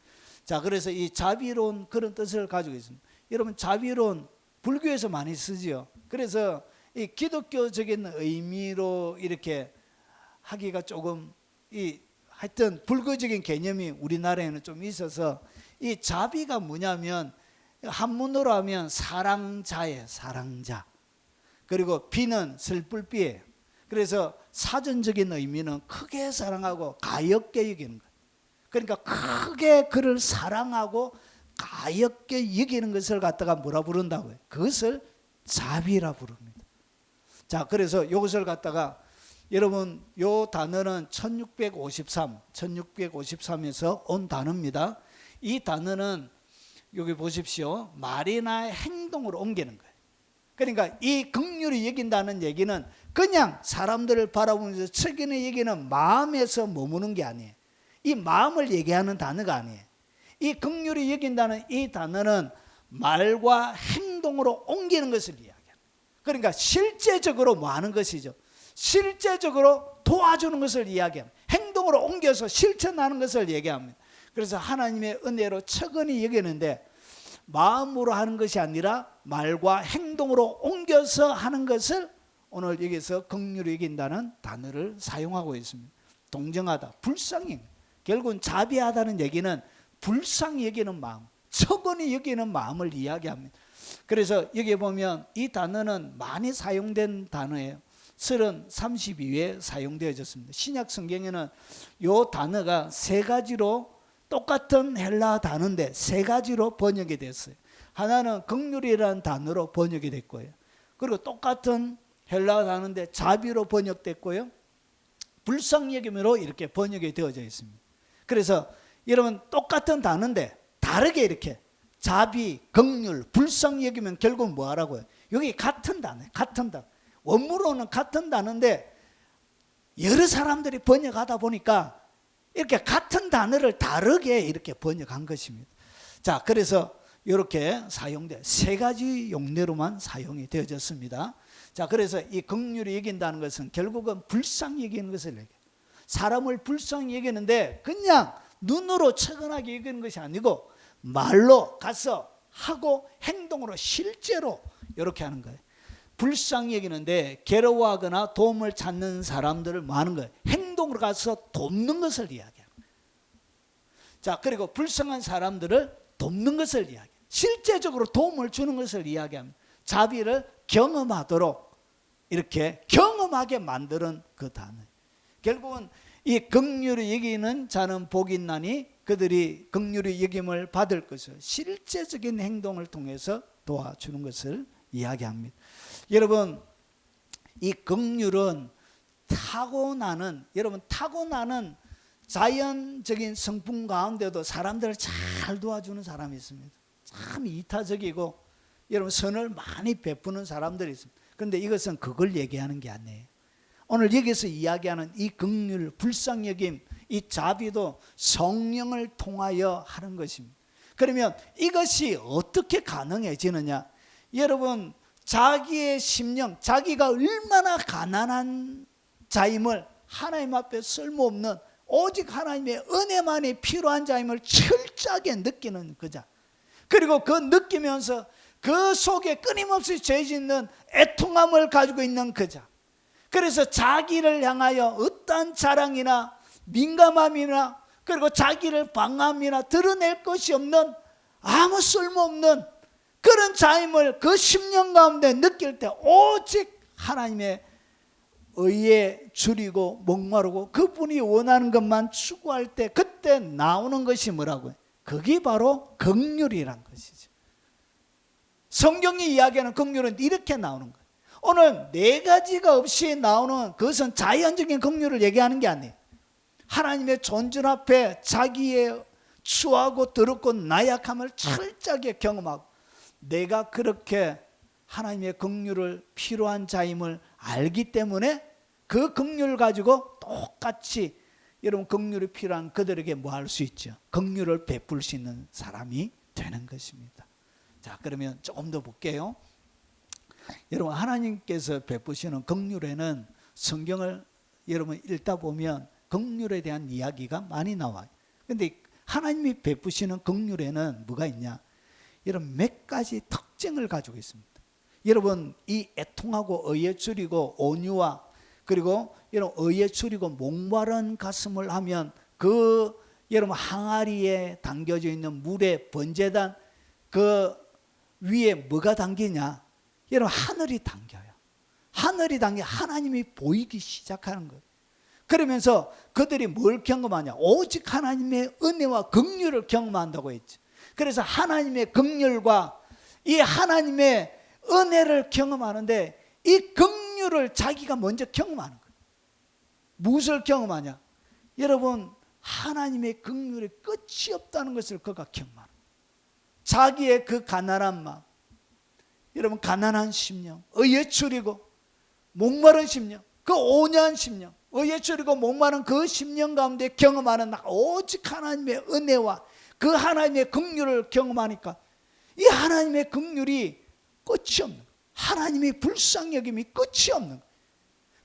자, 그래서 이 자비로운 그런 뜻을 가지고 있습니다. 여러분, 자비로운 불교에서 많이 쓰지요. 그래서 이 기독교적인 의미로 이렇게 하기가 조금 하여튼 불교적인 개념이 우리나라에는 좀 있어서, 이 자비가 뭐냐면 한문으로 하면 사랑자예요. 사랑자. 그리고 비는 슬플비예요. 그래서 사전적인 의미는 크게 사랑하고 가엾게 여기는 거예요. 그러니까 크게 그를 사랑하고 가엾게 여기는 것을 갖다가 뭐라 부른다고요? 그것을 자비라 부릅니다. 자, 그래서 이것을 갖다가 여러분 요 단어는 1653에서 온 단어입니다. 이 단어는 여기 보십시오. 말이나 행동으로 옮기는 거예요. 그러니까 이 긍휼히 여긴다는 얘기는 그냥 사람들을 바라보면서 책임을 얘기는 마음에서 머무는 게 아니에요. 이 마음을 얘기하는 단어가 아니에요. 이 긍휼히 여긴다는 이 단어는 말과 행동으로 옮기는 것을 이야기해요. 그러니까 실제적으로 뭐 하는 것이죠. 실제적으로 도와주는 것을 이야기합니다. 행동으로 옮겨서 실천하는 것을 얘기합니다. 그래서 하나님의 은혜로 척은히 여기는데 마음으로 하는 것이 아니라 말과 행동으로 옮겨서 하는 것을 오늘 여기서 긍휼히 여긴다는 단어를 사용하고 있습니다. 동정하다, 불쌍히, 결국은 자비하다는 얘기는 불쌍히 여기는 마음, 척은히 여기는 마음을 이야기합니다. 그래서 여기 보면 이 단어는 많이 사용된 단어예요. 32회 사용되어졌습니다. 신약 성경에는 이 단어가 세 가지로 똑같은 헬라 단어인데 세 가지로 번역이 됐어요. 하나는 긍휼이라는 단어로 번역이 됐고요. 그리고 똑같은 헬라 단어인데 자비로 번역됐고요. 불쌍히 여김으로 이렇게 번역이 되어져 있습니다. 그래서 여러분 똑같은 단어인데 다르게 이렇게 자비, 긍휼, 불쌍히 여기면 결국 뭐 하라고요? 여기 같은 단어예요. 같은 단어. 원문으로는 같은 단어인데 여러 사람들이 번역하다 보니까 이렇게 같은 단어를 다르게 이렇게 번역한 것입니다. 자, 그래서 이렇게 사용돼 세 가지 용례로만 사용이 되어졌습니다. 자, 그래서 이 긍휼히 여긴다는 것은 결국은 불쌍히 여기는 것을 얘기해요. 사람을 불쌍히 여기는데 그냥 눈으로 측은하게 여기는 것이 아니고 말로 가서 하고 행동으로 실제로 이렇게 하는 거예요. 불쌍히 여기는데 괴로워하거나 도움을 찾는 사람들을 뭐 하는 거예요? 행동으로 가서 돕는 것을 이야기합니다. 자, 그리고 불쌍한 사람들을 돕는 것을 이야기해요. 실제적으로 도움을 주는 것을 이야기합니다. 자비를 경험하도록 이렇게 경험하게 만드는 그 단어. 결국은 이 긍휼히 여기는 자는 복이 있나니 그들이 긍휼히 여김을 받을 것을 실제적인 행동을 통해서 도와주는 것을 이야기합니다. 여러분 이 긍휼은 타고나는 자연적인 성품 가운데도 사람들을 잘 도와주는 사람이 있습니다. 참 이타적이고 여러분 선을 많이 베푸는 사람들이 있습니다. 그런데 이것은 그걸 얘기하는 게 아니에요. 오늘 여기서 이야기하는 이 긍휼, 불쌍히 여김, 이 자비도 성령을 통하여 하는 것입니다. 그러면 이것이 어떻게 가능해지느냐? 여러분 자기의 심령, 자기가 얼마나 가난한 자임을 하나님 앞에 쓸모없는 오직 하나님의 은혜만이 필요한 자임을 철저하게 느끼는 그자. 그리고 그 느끼면서 그 속에 끊임없이 죄짓는 애통함을 가지고 있는 그자. 그래서 자기를 향하여 어떠한 자랑이나 민감함이나 그리고 자기를 방함이나 드러낼 것이 없는 아무 쓸모없는 그런 자임을 그 심령 가운데 느낄 때 오직 하나님의 의에 줄이고 목마르고 그분이 원하는 것만 추구할 때 그때 나오는 것이 뭐라고요? 그게 바로 긍휼이란 것이죠. 성경이 이야기하는 긍휼은 이렇게 나오는 거예요. 오늘 네 가지가 없이 나오는 그것은 자연적인 긍휼을 얘기하는 게 아니에요. 하나님의 존재 앞에 자기의 추하고 더럽고 나약함을 철저하게 경험하고 내가 그렇게 하나님의 긍휼을 필요한 자임을 알기 때문에 그 긍휼을 가지고 똑같이 여러분 긍휼이 필요한 그들에게 뭐 할 수 있죠? 긍휼을 베풀 수 있는 사람이 되는 것입니다. 자, 그러면 조금 더 볼게요. 여러분 하나님께서 베푸시는 긍휼에는 성경을 여러분 읽다 보면 긍휼에 대한 이야기가 많이 나와요. 그런데 하나님이 베푸시는 긍휼에는 뭐가 있냐? 여러분 몇 가지 특징을 가지고 있습니다. 여러분 이 애통하고 의에 줄이고 온유와 그리고 여러분 의에 줄이고 목마른 가슴을 하면 그 여러분 항아리에 담겨져 있는 물에 번제단 그 위에 뭐가 담기냐? 여러분 하늘이 담겨요. 하늘이 담겨 하나님이 보이기 시작하는 거예요. 그러면서 그들이 뭘 경험하냐? 오직 하나님의 은혜와 긍휼을 경험한다고 했죠. 그래서 하나님의 긍휼과 이 하나님의 은혜를 경험하는데 이 긍휼을 자기가 먼저 경험하는 거예요. 무엇을 경험하냐? 여러분, 하나님의 긍휼이 끝이 없다는 것을 그가 경험하는 거예요. 자기의 그 가난한 마음, 여러분 가난한 심령, 의에 추리고 목마른 심령, 그 온유한 심령, 의에 추리고 목마른 그 심령 가운데 경험하는 오직 하나님의 은혜와 그 하나님의 긍휼을 경험하니까 이 하나님의 긍휼이 끝이 없는 거예요. 하나님의 불쌍여김이 끝이 없는 거예요.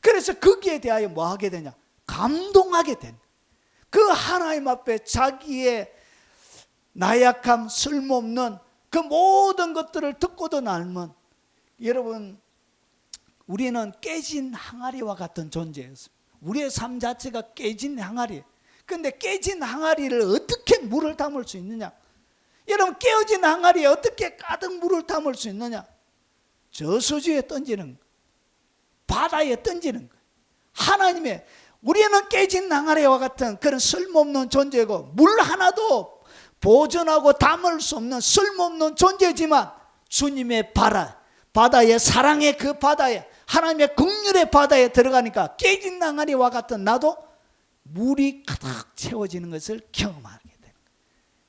그래서 거기에 대하여 뭐 하게 되냐? 감동하게 된 거예요. 그 하나님 앞에 자기의 나약함, 쓸모없는 그 모든 것들을 듣고도 날면, 여러분, 우리는 깨진 항아리와 같은 존재였습니다. 우리의 삶 자체가 깨진 항아리. 그런데 깨진 항아리를 어떻게 물을 담을 수 있느냐? 여러분, 깨어진 항아리에 어떻게 가득 물을 담을 수 있느냐? 저수지에 던지는 거, 바다에 던지는 거. 하나님의, 우리는 깨진 항아리와 같은 그런 쓸모없는 존재고 물 하나도 보존하고 담을 수 없는 쓸모없는 존재지만 주님의 바다의 사랑의 그 바다에, 하나님의 긍휼의 바다에 들어가니까 깨진 항아리와 같은 나도 물이 가득 채워지는 것을 경험하게 되는 거예요.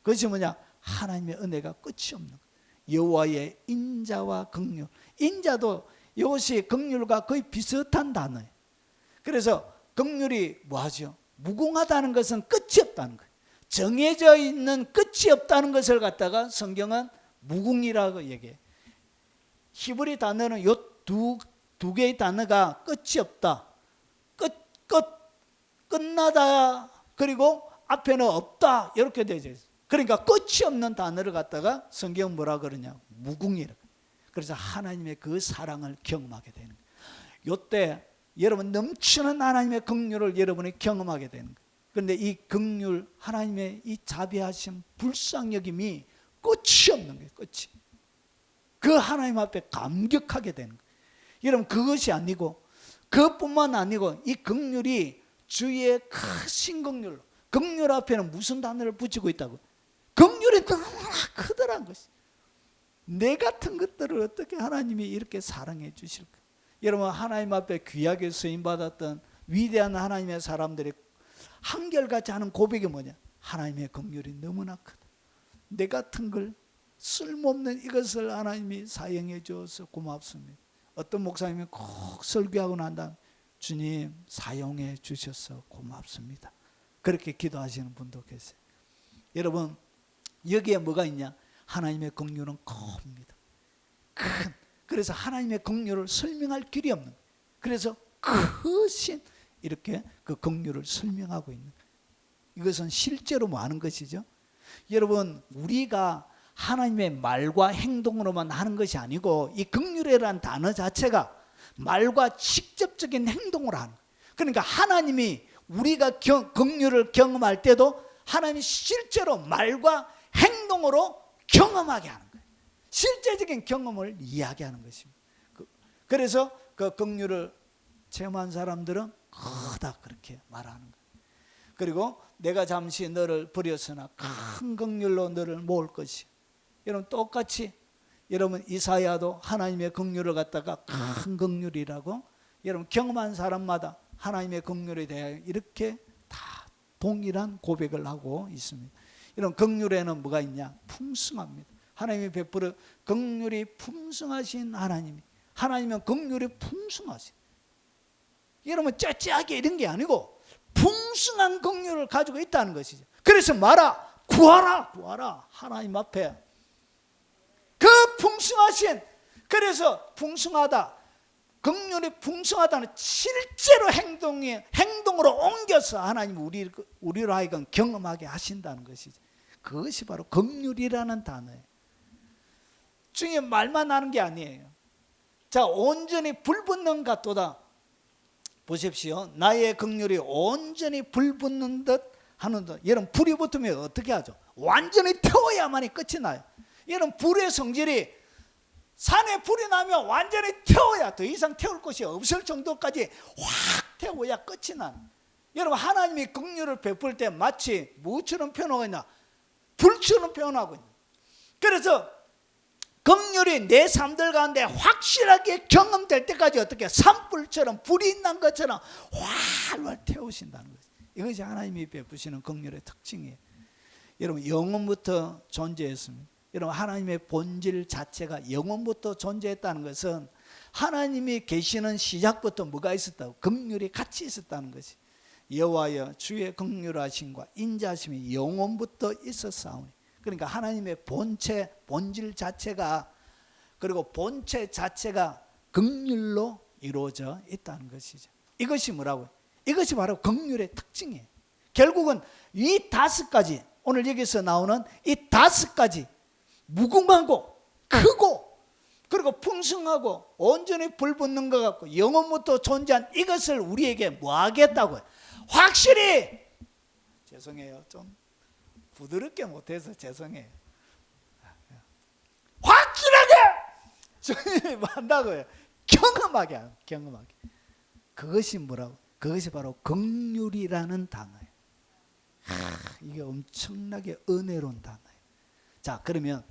그것이 뭐냐? 하나님의 은혜가 끝이 없는 거예요. 여호와의 인자와 긍휼. 인자도 이것이 긍휼과 거의 비슷한 단어예요. 그래서 긍휼이 뭐하죠? 무궁하다는 것은 끝이 없다는 거예요. 정해져 있는 끝이 없다는 것을 갖다가 성경은 무궁이라고 얘기해요. 히브리 단어는 이 두 개의 단어가 끝이 없다, 끝나다, 그리고 앞에는 없다, 이렇게 되어 있어요. 그러니까 끝이 없는 단어를 갖다가 성경은 뭐라 그러냐? 무궁이라. 그래서 하나님의 그 사랑을 경험하게 되는 거예요. 이때 여러분 넘치는 하나님의 긍휼을 여러분이 경험하게 되는 거예요. 그런데 이 긍휼, 하나님의 이 자비하심, 불쌍여김이 끝이 없는 거예요. 끝이. 그 하나님 앞에 감격하게 되는 거예요. 여러분, 그것이 아니고, 그것뿐만 아니고 이 긍휼이 주의 크신 긍휼, 긍휼 앞에는 무슨 단어를 붙이고 있다고? 긍휼이 너무나 크더란 것이. 내 같은 것들을 어떻게 하나님이 이렇게 사랑해 주실까? 여러분, 하나님 앞에 귀하게 쓰임받았던 위대한 하나님의 사람들이 한결같이 하는 고백이 뭐냐? 하나님의 긍휼이 너무나 크다. 내 같은 걸, 쓸모없는 이것을 하나님이 사용해 주어서 고맙습니다. 어떤 목사님이 꼭 설교하고 난 다음, 주님 사용해 주셔서 고맙습니다, 그렇게 기도하시는 분도 계세요. 여러분, 여기에 뭐가 있냐? 하나님의 긍휼은 큽니다. 큰. 그래서 하나님의 긍휼을 설명할 길이 없는 거예요. 그래서 크신 이렇게 그 긍휼을 설명하고 있는 거예요. 이것은 실제로 뭐 하는 것이죠? 여러분, 우리가 하나님의 말과 행동으로만 하는 것이 아니고 이 긍휼이라는 단어 자체가 말과 직접적인 행동으로 하는 거예요. 그러니까 하나님이 우리가 긍휼을 경험할 때도 하나님이 실제로 말과 행동으로 경험하게 하는 거예요. 실제적인 경험을 이야기하는 것입니다. 그래서 그 긍휼을 체험한 사람들은 크다 그렇게 말하는 거예요. 그리고 내가 잠시 너를 버렸으나 큰 긍휼로 너를 모을 것이. 여러분, 똑같이 여러분 이사야도 하나님의 긍휼을 갖다가 큰 긍휼이라고 여러분 경험한 사람마다 하나님의 긍휼에 대하여 이렇게 다 동일한 고백을 하고 있습니다. 이런 긍휼에는 뭐가 있냐? 풍성합니다. 하나님이 베풀어 긍휼이 풍성하신 하나님이, 하나님은 긍휼이 풍성하신, 여러분 째째하게 이런 게 아니고 풍성한 긍휼을 가지고 있다는 것이죠. 그래서 말아, 구하라 하나님 앞에 그 풍성하신, 그래서 풍성하다, 긍휼이 풍성하다는 실제로 행동으로 옮겨서 하나님 우리로 하여금 경험하게 하신다는 것이죠. 그것이 바로 긍휼이라는 단어예요. 중에 말만 하는 게 아니에요. 자, 온전히 불붙는 같도다. 보십시오. 나의 긍휼이 온전히 불붙는 듯 하는 듯. 여러분, 불이 붙으면 어떻게 하죠? 완전히 태워야만이 끝이 나요. 여러분, 불의 성질이 산에 불이 나면 완전히 태워야, 더 이상 태울 것이 없을 정도까지 확 태워야 끝이 나는. 여러분, 하나님이 긍휼을 베풀 때 마치 무엇처럼 표현하고 있나? 불처럼 표현하고 있는. 그래서 긍휼이 내 삶들 가운데 확실하게 경험될 때까지 어떻게 산불처럼 불이 난 것처럼 활활 태우신다는 거죠. 이것이 하나님이 베푸시는 긍휼의 특징이에요. 여러분, 영원부터 존재했습니다. 여러분, 하나님의 본질 자체가 영원부터 존재했다는 것은 하나님이 계시는 시작부터 뭐가 있었다고? 긍휼이 같이 있었다는 것이. 여호와여 주의 긍휼하심과 인자하심이 영원부터 있었사오니. 그러니까 하나님의 본질 자체가, 그리고 본체 자체가 긍휼로 이루어져 있다는 것이죠. 이것이 뭐라고요? 이것이 바로 긍휼의 특징이에요. 결국은 이 5가지, 오늘 여기서 나오는 이 5가지 무궁하고 크고 그리고 풍성하고 온전히 불붙는 것 같고 영원부터 존재한 이것을 우리에게 뭐 하겠다고요? 확실히, 죄송해요, 좀 부드럽게 못해서 죄송해요, 확실하게 주님이 뭐 한다고요? 경험하게. 그것이 뭐라고? 그것이 바로 긍휼이라는 단어예요. 이게 엄청나게 은혜로운 단어예요. 자, 그러면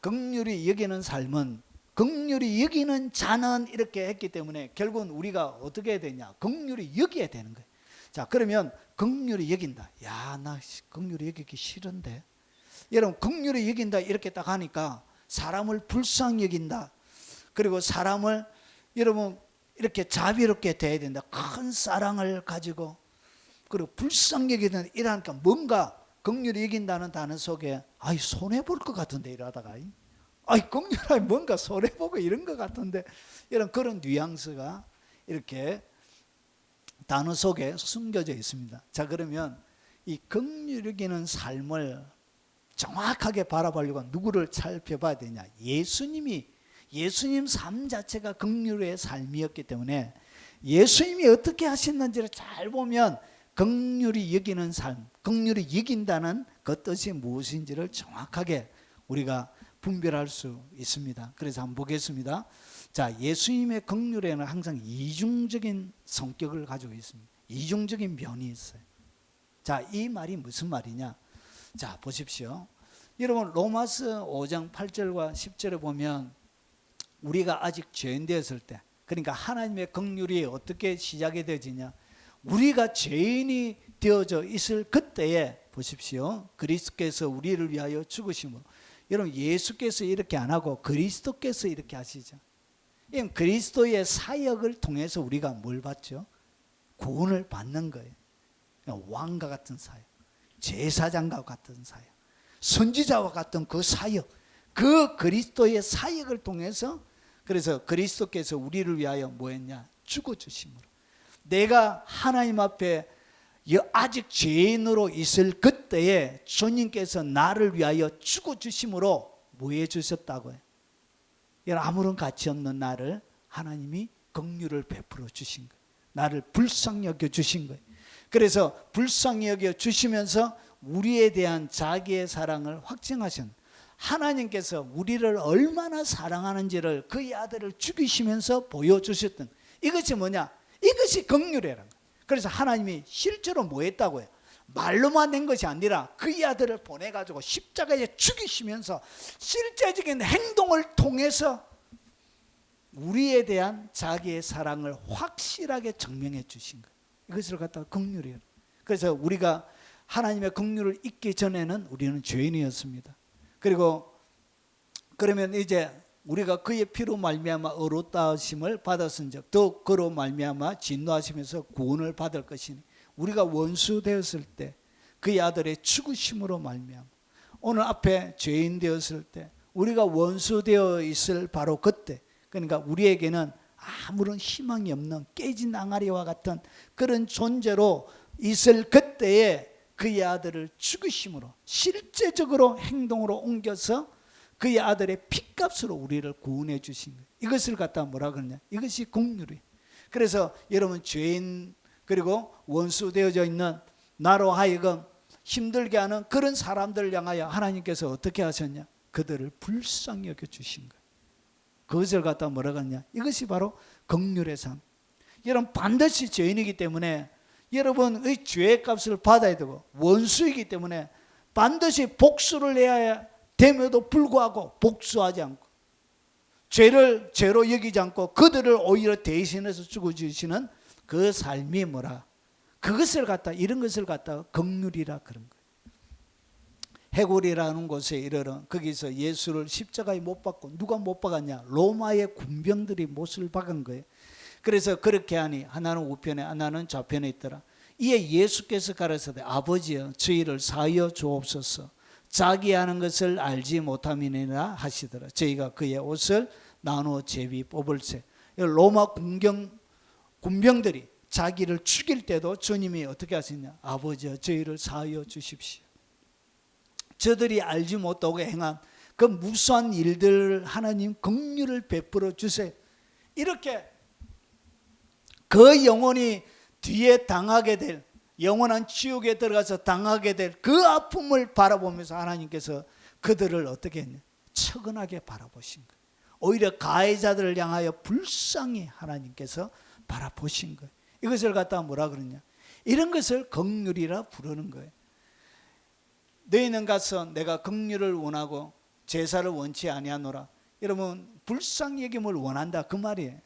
긍휼이 여기는 삶은, 긍휼이 여기는 자는, 이렇게 했기 때문에 결국은 우리가 어떻게 해야 되냐? 긍휼이 여겨야 되는 거예요. 자, 그러면 긍휼이 여긴다. 야, 나 긍휼이 여기기 싫은데. 여러분, 긍휼이 여긴다 이렇게 딱 하니까 사람을 불쌍히 여긴다. 그리고 사람을 여러분 이렇게 자비롭게 대해야 된다. 큰 사랑을 가지고, 그리고 불쌍히 여기다 이러니까 뭔가 긍휼히 여긴다는 단어 속에 손해 볼 것 같은데 이러다가 긍휼하게 뭔가 손해 보고 이런 것 같은데, 이런 그런 뉘앙스가 이렇게 단어 속에 숨겨져 있습니다. 자, 그러면 이 긍휼히 여기는 삶을 정확하게 바라보려고 누구를 살펴봐야 되냐? 예수님 삶 자체가 긍휼의 삶이었기 때문에 예수님이 어떻게 하셨는지를 잘 보면 긍휼히 여기는 삶, 긍휼히 여긴다는 그 뜻이 무엇인지를 정확하게 우리가 분별할 수 있습니다. 그래서 한번 보겠습니다. 자, 예수님의 긍휼에는 항상 이중적인 성격을 가지고 있습니다. 이중적인 면이 있어요. 자, 이 말이 무슨 말이냐? 자, 보십시오. 여러분, 로마서 5장 8절과 10절에 보면 우리가 아직 죄인 되었을 때, 그러니까 하나님의 긍휼이 어떻게 시작이 되어지냐? 우리가 죄인이 되어져 있을 그때에 보십시오. 그리스도께서 우리를 위하여 죽으심으로. 여러분, 예수께서 이렇게 안 하고 그리스도께서 이렇게 하시죠. 그리스도의 사역을 통해서 우리가 뭘 받죠? 구원을 받는 거예요. 왕과 같은 사역, 제사장과 같은 사역, 선지자와 같은 그 사역, 그 그리스도의 사역을 통해서, 그래서 그리스도께서 우리를 위하여 뭐 했냐? 죽어주심으로. 내가 하나님 앞에 아직 죄인으로 있을 그때에 주님께서 나를 위하여 죽어주심으로 뭐 해주셨다고요? 아무런 가치 없는 나를 하나님이 긍휼을 베풀어 주신 거예요. 나를 불쌍히 여겨 주신 거예요. 그래서 불쌍히 여겨 주시면서 우리에 대한 자기의 사랑을 확증하신, 하나님께서 우리를 얼마나 사랑하는지를 그의 아들을 죽이시면서 보여주셨던, 이것이 뭐냐? 이것이 긍휼이라는 거예요. 그래서 하나님이 실제로 뭐 했다고요? 말로만 낸 것이 아니라 그의 아들을 보내가지고 십자가에 죽이시면서 실제적인 행동을 통해서 우리에 대한 자기의 사랑을 확실하게 증명해 주신 거예요. 이것을 갖다가 긍휼이에요. 그래서 우리가 하나님의 긍휼을 잊기 전에는 우리는 죄인이었습니다. 그리고 그러면 이제 우리가 그의 피로 말미암아 의롭다 하심을 받았은즉 더 그로 말미암아 진노하시면서 구원을 받을 것이니, 우리가 원수 되었을 때 그의 아들의 죽으심으로 말미암아, 오늘 앞에 죄인 되었을 때 우리가 원수 되어 있을 바로 그때, 그러니까 우리에게는 아무런 희망이 없는 깨진 앙아리와 같은 그런 존재로 있을 그때에 그의 아들을 죽으심으로 실제적으로 행동으로 옮겨서 그의 아들의 피값으로 우리를 구원해 주신 거예요. 이것을 갖다 뭐라 그러냐? 이것이 긍휼이에요. 그래서 여러분, 죄인 그리고 원수 되어져 있는 나로 하여금 힘들게 하는 그런 사람들을 향하여 하나님께서 어떻게 하셨냐? 그들을 불쌍히 여겨 주신 거예요. 그것을 갖다 뭐라 그러냐? 이것이 바로 긍휼의 삶. 여러분, 반드시 죄인이기 때문에 여러분의 죄의 값을 받아야 되고, 원수이기 때문에 반드시 복수를 해야 됨에도 불구하고 복수하지 않고 죄를 죄로 여기지 않고 그들을 오히려 대신해서 죽어주시는 그 삶이 뭐라? 그것을 갖다 이런 것을 갖다가 긍휼이라 그런 거예요. 해골이라는 곳에 이르러 거기서 예수를 십자가에 못 박고 누가 못 박았냐? 로마의 군병들이 못을 박은 거예요. 그래서 그렇게 하니 하나는 우편에 하나는 좌편에 있더라. 이에 예수께서 가라사대 아버지여 저희를 사하여 주옵소서. 자기 하는 것을 알지 못함이니라 하시더라. 저희가 그의 옷을 나누어 제비 뽑을세. 로마 군병들이 자기를 죽일 때도 주님이 어떻게 하시냐? 아버지여 저희를 사하여 주십시오. 저들이 알지 못하고 행한 그 무수한 일들을 하나님 긍휼을 베풀어 주세요. 이렇게 그 영혼이 뒤에 당하게 될 영원한 지옥에 들어가서 당하게 될 그 아픔을 바라보면서 하나님께서 그들을 어떻게 했냐? 처근하게 바라보신 거예요. 오히려 가해자들을 향하여 불쌍히 하나님께서 바라보신 거예요. 이것을 갖다가 뭐라 그러냐? 이런 것을 긍휼이라 부르는 거예요. 너희는 가서 내가 긍휼을 원하고 제사를 원치 아니하노라. 여러분 불쌍히 여김을 원한다 그 말이에요.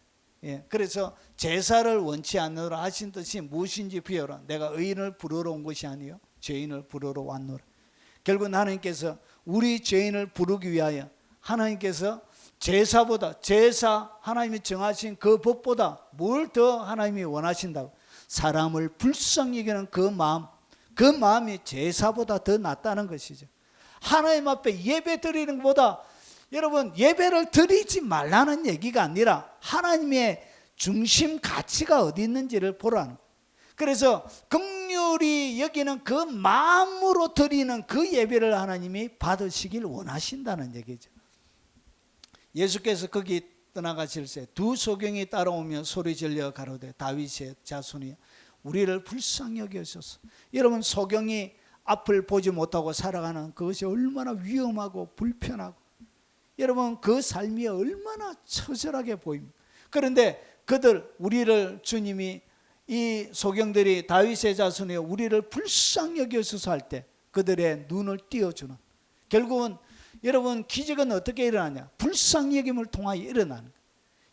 예, 그래서 제사를 원치 않노라 하신 뜻이 무엇인지 비유라. 내가 의인을 부르러 온 것이 아니요 죄인을 부르러 왔노라. 결국 하나님께서 우리 죄인을 부르기 위하여 하나님께서 제사보다 제사 하나님이 정하신 그 법보다 뭘 더 하나님이 원하신다고? 사람을 불쌍히 여기는 그 마음, 그 마음이 제사보다 더 낫다는 것이죠. 하나님 앞에 예배 드리는 것보다 여러분 예배를 드리지 말라는 얘기가 아니라 하나님의 중심 가치가 어디 있는지를 보라는 거예요. 그래서 긍휼히 여기는 그 마음으로 드리는 그 예배를 하나님이 받으시길 원하신다는 얘기죠. 예수께서 거기 떠나가실 때 두 소경이 따라오며 소리질러 가로되 다윗의 자손이여 우리를 불쌍히 여기소서. 여러분 소경이 앞을 보지 못하고 살아가는 그것이 얼마나 위험하고 불편하고 여러분 그 삶이 얼마나 처절하게 보입니다. 그런데 그들 우리를 주님이 이 소경들이 다윗의 자손이여 우리를 불쌍히 여기소서 할 때 그들의 눈을 띄워주는 결국은 여러분 기적은 어떻게 일어나냐? 불쌍히 여김을 통하여 일어나는 거예요.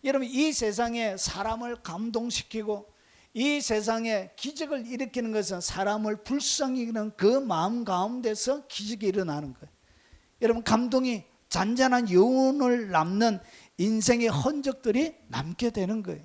여러분 이 세상에 사람을 감동시키고 이 세상에 기적을 일으키는 것은 사람을 불쌍히 여기는 그 마음 가운데서 기적이 일어나는 거예요. 여러분 감동이 잔잔한 여운을 남는 인생의 흔적들이 남게 되는 거예요.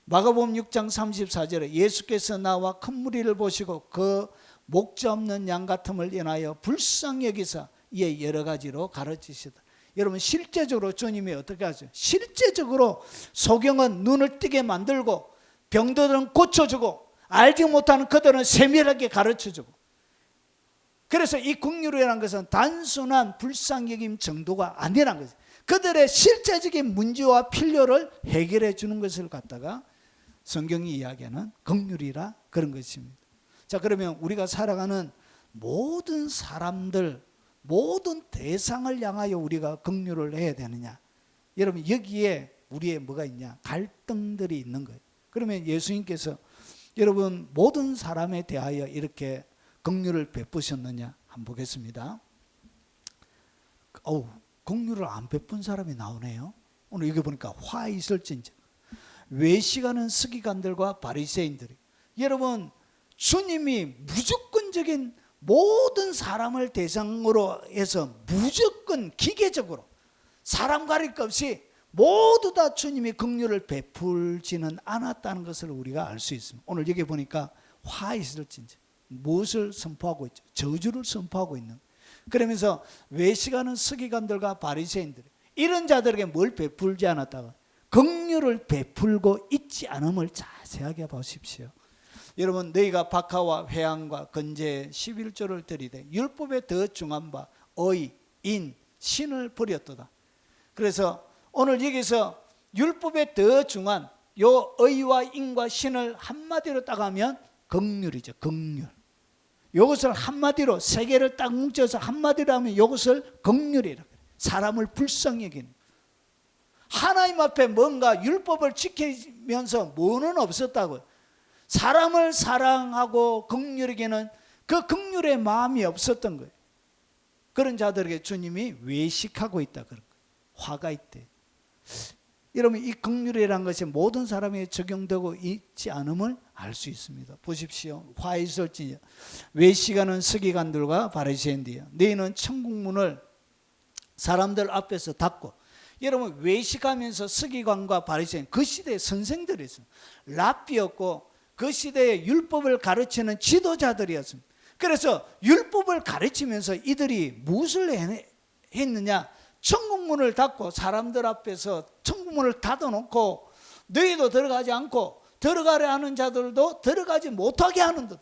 마가복음 6장 34절에 예수께서 나와 큰 무리를 보시고 그 목자 없는 양 같음을 인하여 불쌍히 여기사 이에 여러 가지로 가르치시다. 여러분 실제적으로 주님이 어떻게 하죠? 실제적으로 소경은 눈을 뜨게 만들고 병들은 고쳐주고 알지 못하는 그들은 세밀하게 가르쳐주고 그래서 이 긍휼이라는 것은 단순한 불쌍히 여김 정도가 아니라는 거죠. 그들의 실제적인 문제와 필요를 해결해 주는 것을 갖다가 성경이 이야기하는 긍휼이라 그런 것입니다. 자 그러면 우리가 살아가는 모든 사람들 모든 대상을 향하여 우리가 긍휼을 해야 되느냐? 여러분 여기에 우리의 뭐가 있냐? 갈등들이 있는 거예요. 그러면 예수님께서 여러분 모든 사람에 대하여 이렇게 긍휼을 베푸셨느냐? 한번 보겠습니다. 긍휼을 안 베푼 사람이 나오네요. 오늘 여기 보니까 화 있을진저 외식하는 서기관들과 바리새인들이 여러분 주님이 무조건적인 모든 사람을 대상으로 해서 무조건 기계적으로 사람 가릴 것 없이 모두 다 주님이 긍휼을 베풀지는 않았다는 것을 우리가 알 수 있습니다. 오늘 여기 보니까 화 있을진지 무엇을 선포하고 있죠? 저주를 선포하고 있는. 그러면서 외식하는 서기관들과 바리새인들 이런 자들에게 뭘 베풀지 않았다가 긍휼을 베풀고 있지 않음을 자세하게 보십시오. 여러분 너희가 박하와 회향과 건제 11조를 드리되 율법에 더 중한 바 의, 인, 신을 버렸도다. 그래서 오늘 여기서 율법에 더 중한 요 의와 인과 신을 한마디로 딱 하면 긍휼이죠. 긍휼. 이것을 한마디로 세 개를 딱 뭉쳐서 한마디로 하면 이것을 긍휼이라고 해요. 사람을 불쌍히 여기는. 하나님 앞에 뭔가 율법을 지키면서 뭐는 없었다고요. 사람을 사랑하고 긍휼하게는 그 긍휼의 마음이 없었던 거예요. 그런 자들에게 주님이 외식하고 있다 그런 거예요. 화가 있대. 여러분 이 긍휼이라는 것이 모든 사람에게 적용되고 있지 않음을 알 수 있습니다. 보십시오. 화 있을지 외식하는 서기관들과 바리새인들이여 너희는 천국문을 사람들 앞에서 닫고. 여러분 외식하면서 서기관과 바리새인 그 시대의 선생들이 있습니다. 랍비였고 그 시대의 율법을 가르치는 지도자들이었습니다. 그래서 율법을 가르치면서 이들이 무엇을 했느냐? 천국문을 닫고 사람들 앞에서 천국문을 닫아놓고 너희도 들어가지 않고 들어가려 하는 자들도 들어가지 못하게 하는 것.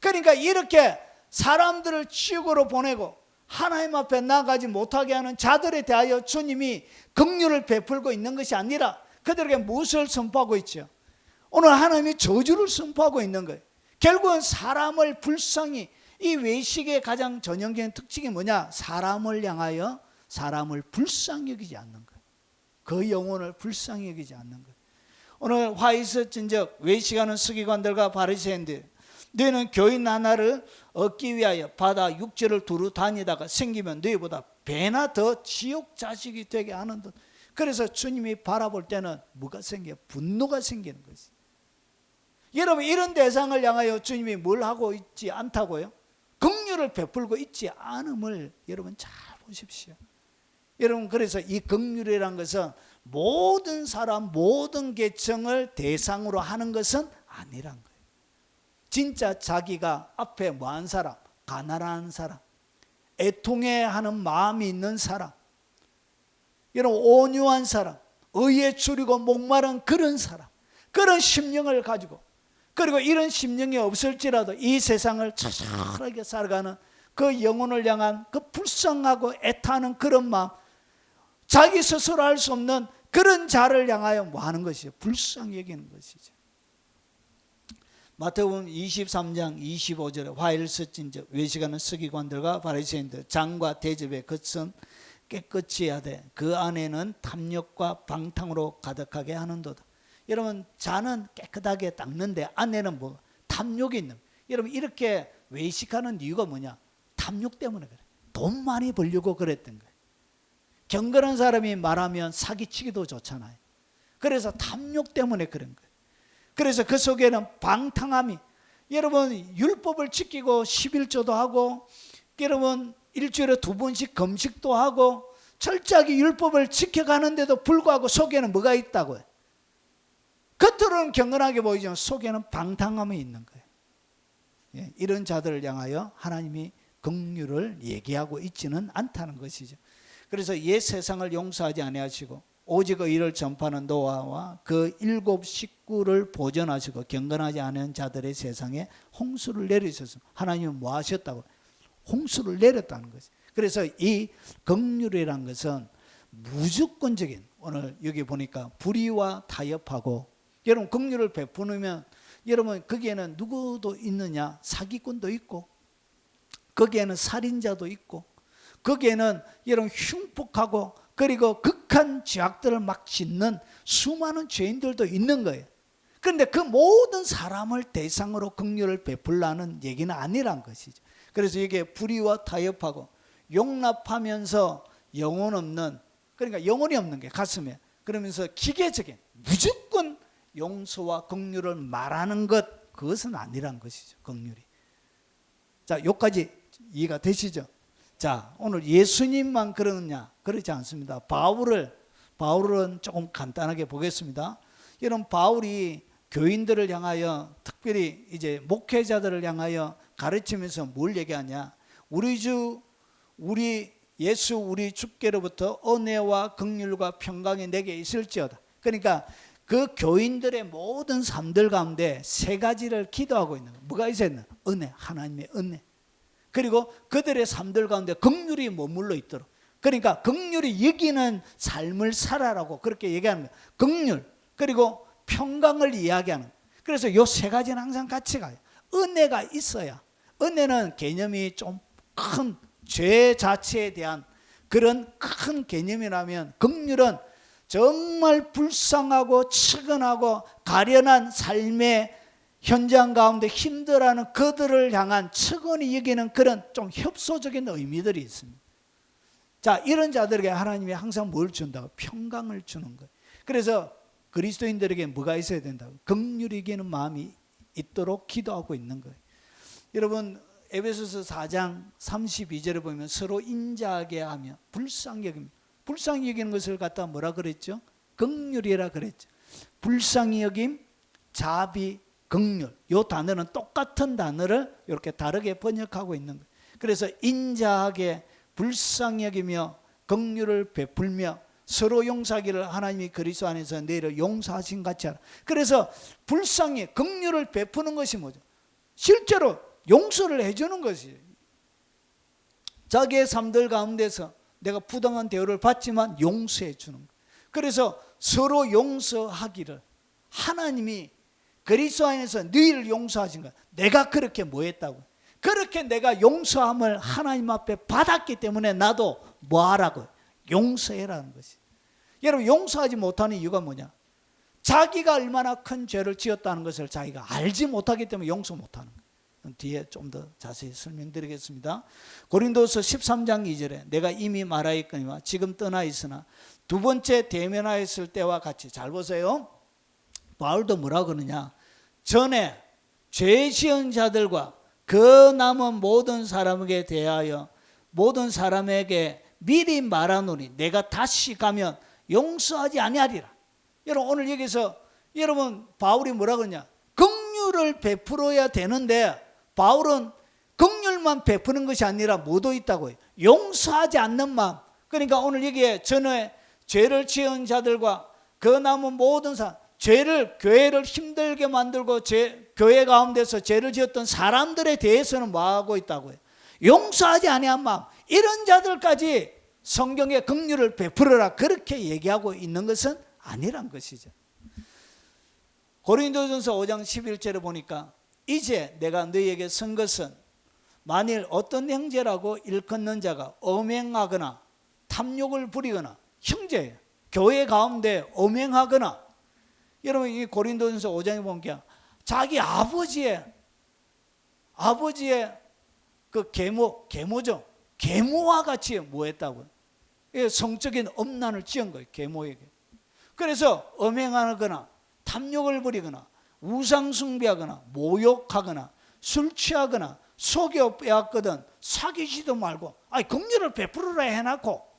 그러니까 이렇게 사람들을 지옥으로 보내고 하나님 앞에 나가지 못하게 하는 자들에 대하여 주님이 긍휼을 베풀고 있는 것이 아니라 그들에게 무엇을 선포하고 있죠? 오늘 하나님이 저주를 선포하고 있는 거예요. 결국은 사람을 불쌍히, 이 외식의 가장 전형적인 특징이 뭐냐? 사람을 향하여 사람을 불쌍히 여기지 않는 거예요. 그 영혼을 불쌍히 여기지 않는 거예요. 오늘 화 있었진즉 외식하는 서기관들과 바리새인들 너희는 교인 하나를 얻기 위하여 바다 육지를 두루 다니다가 생기면 너희보다 배나 더 지옥 자식이 되게 하는 듯. 그래서 주님이 바라볼 때는 뭐가 생겨요? 분노가 생기는 것이. 여러분 이런 대상을 향하여 주님이 뭘 하고 있지 않다고요? 긍휼을 베풀고 있지 않음을 여러분 잘 보십시오. 여러분 그래서 이 긍휼이라는 것은 모든 사람 모든 계층을 대상으로 하는 것은 아니란 거예요. 진짜 자기가 앞에 뭐한 사람, 가난한 사람, 애통해하는 마음이 있는 사람, 여러분 온유한 사람, 의에 줄이고 목마른 그런 사람, 그런 심령을 가지고, 그리고 이런 심령이 없을지라도 이 세상을 처절하게 살아가는 그 영혼을 향한 그 불쌍하고 애타는 그런 마음, 자기 스스로 할 수 없는 그런 자를 향하여 뭐 하는 것이죠? 불쌍히 여기는 것이죠. 마태복음 23장 25절에 화일서진즉 외식하는 서기관들과 바리새인들 장과 대접의 겉은 깨끗이 하되 그 안에는 탐욕과 방탕으로 가득하게 하는도다. 여러분 잔은 깨끗하게 닦는데 안에는 뭐 탐욕이 있는. 여러분 이렇게 외식하는 이유가 뭐냐? 탐욕 때문에 그래. 돈 많이 벌려고 그랬던 거예요. 경건한 사람이 말하면 사기치기도 좋잖아요. 그래서 탐욕 때문에 그런 거예요. 그래서 그 속에는 방탕함이, 여러분 율법을 지키고 11조도 하고, 여러분 일주일에 2번씩 금식도 하고 철저하게 율법을 지켜가는데도 불구하고 속에는 뭐가 있다고요? 겉으로는 경건하게 보이지만 속에는 방탕함이 있는 거예요. 예, 이런 자들을 향하여 하나님이 긍휼을 얘기하고 있지는 않다는 것이죠. 그래서 옛 세상을 용서하지 아니하시고 오직 의를 전파하는 노아와 그 7 식구를 보존하시고 경건하지 않은 자들의 세상에 홍수를 내리셨습니다. 하나님은 뭐 하셨다고? 홍수를 내렸다는 것이. 그래서 이 긍휼이라는 것은 무조건적인, 오늘 여기 보니까 불의와 타협하고, 여러분 긍휼을 베푸면 여러분 거기에는 누구도 있느냐? 사기꾼도 있고, 거기에는 살인자도 있고, 거기에는 여러분 흉폭하고 그리고 극한 죄악들을 막 짓는 수많은 죄인들도 있는 거예요. 그런데 그 모든 사람을 대상으로 긍휼을 베풀라는 얘기는 아니란 것이죠. 그래서 이게 불의와 타협하고 용납하면서 영혼 없는, 그러니까 영혼이 없는 게 가슴에, 그러면서 기계적인 무조건 용서와 긍휼을 말하는 것, 그것은 아니란 것이죠. 긍휼이. 자, 여기까지 이해가 되시죠? 자, 오늘 예수님만 그러느냐? 그렇지 않습니다. 바울은 조금 간단하게 보겠습니다. 여러분 바울이 교인들을 향하여, 특별히 이제 목회자들을 향하여 가르치면서 뭘 얘기하냐? 우리 주 우리 예수 우리 주께로부터 은혜와 긍휼과 평강이 내게 있을지어다. 그러니까 그 교인들의 모든 삶들 가운데 세 가지를 기도하고 있는 거예요. 뭐가 있었나? 은혜, 하나님의 은혜. 그리고 그들의 삶들 가운데 긍휼이 머물러 있도록. 그러니까 긍휼이 여기는 삶을 살아라고 그렇게 얘기하는 거예요. 긍휼, 그리고 평강을 이야기하는 거예요. 그래서 이 세 가지는 항상 같이 가요. 은혜가 있어야, 은혜는 개념이 좀 큰 죄 자체에 대한 그런 큰 개념이라면, 긍휼은 정말 불쌍하고 측은하고 가련한 삶의 현장 가운데 힘들어하는 그들을 향한 측은히 여기는 그런 좀 협소적인 의미들이 있습니다. 자, 이런 자들에게 하나님이 항상 뭘 준다고? 평강을 주는 거예요. 그래서 그리스도인들에게 뭐가 있어야 된다고? 긍휼히 여기는 마음이 있도록 기도하고 있는 거예요. 여러분 에베소서 4장 32절에 보면 서로 인자하게 하며 불쌍히 여기면, 불쌍히 여기는 것을 갖다 뭐라 그랬죠? 긍휼이라 그랬죠. 불쌍히 여김, 자비, 긍휼, 이 단어는 똑같은 단어를 이렇게 다르게 번역하고 있는 거예요. 그래서 인자하게 불쌍히 여기며 긍휼을 베풀며 서로 용서하기를 하나님이 그리스도 안에서 너희를 용서하신 같이 하라. 그래서 불쌍히 긍휼을 베푸는 것이 뭐죠? 실제로 용서를 해주는 것이에요. 자기의 삶들 가운데서 내가 부당한 대우를 받지만 용서해 주는 거예요. 그래서 서로 용서하기를 하나님이 그리스도 안에서 너희를 용서하신 거야. 내가 그렇게 뭐 했다고? 그렇게 내가 용서함을 하나님 앞에 받았기 때문에 나도 뭐 하라고? 용서해라는 것이. 여러분 용서하지 못하는 이유가 뭐냐? 자기가 얼마나 큰 죄를 지었다는 것을 자기가 알지 못하기 때문에 용서 못하는 거예요. 뒤에 좀 더 자세히 설명드리겠습니다. 고린도서 13장 2절에 내가 이미 말하였거니와 지금 떠나 있으나 두 번째 대면하였을 때와 같이, 잘 보세요. 바울도 뭐라 그러냐? 전에 죄 지은 자들과 그 남은 모든 사람에게 대하여 모든 사람에게 미리 말하노니 내가 다시 가면 용서하지 아니하리라. 여러분 오늘 여기서 여러분 바울이 뭐라 그러냐? 긍휼을 베풀어야 되는데 바울은 긍휼만 베푸는 것이 아니라 뭐도 있다고 해요? 용서하지 않는 마음. 그러니까 오늘 여기에 전에 죄를 지은 자들과 그 남은 모든 사람, 죄를, 교회를 힘들게 만들고 교회 가운데서 죄를 지었던 사람들에 대해서는 뭐 하고 있다고 해요? 용서하지 아니한 마음. 이런 자들까지 성경에 긍휼을 베풀어라 그렇게 얘기하고 있는 것은 아니란 것이죠. 고린도전서 5장 11절에 보니까 이제 내가 너희에게 쓴 것은 만일 어떤 형제라고 일컫는 자가 엄행하거나 탐욕을 부리거나, 형제, 교회 가운데 엄행하거나, 여러분 이 고린도전서 5장에 보니까 자기 아버지의 그 계모죠. 계모와 같이 뭐 했다고요? 성적인 엄난을 지은 거예요. 계모에게. 그래서 엄행하거나 탐욕을 부리거나 우상 숭배하거나 모욕하거나 술 취하거나 속여 빼앗거든 사귀지도 말고, 아니 긍휼을 베풀으라 해놓고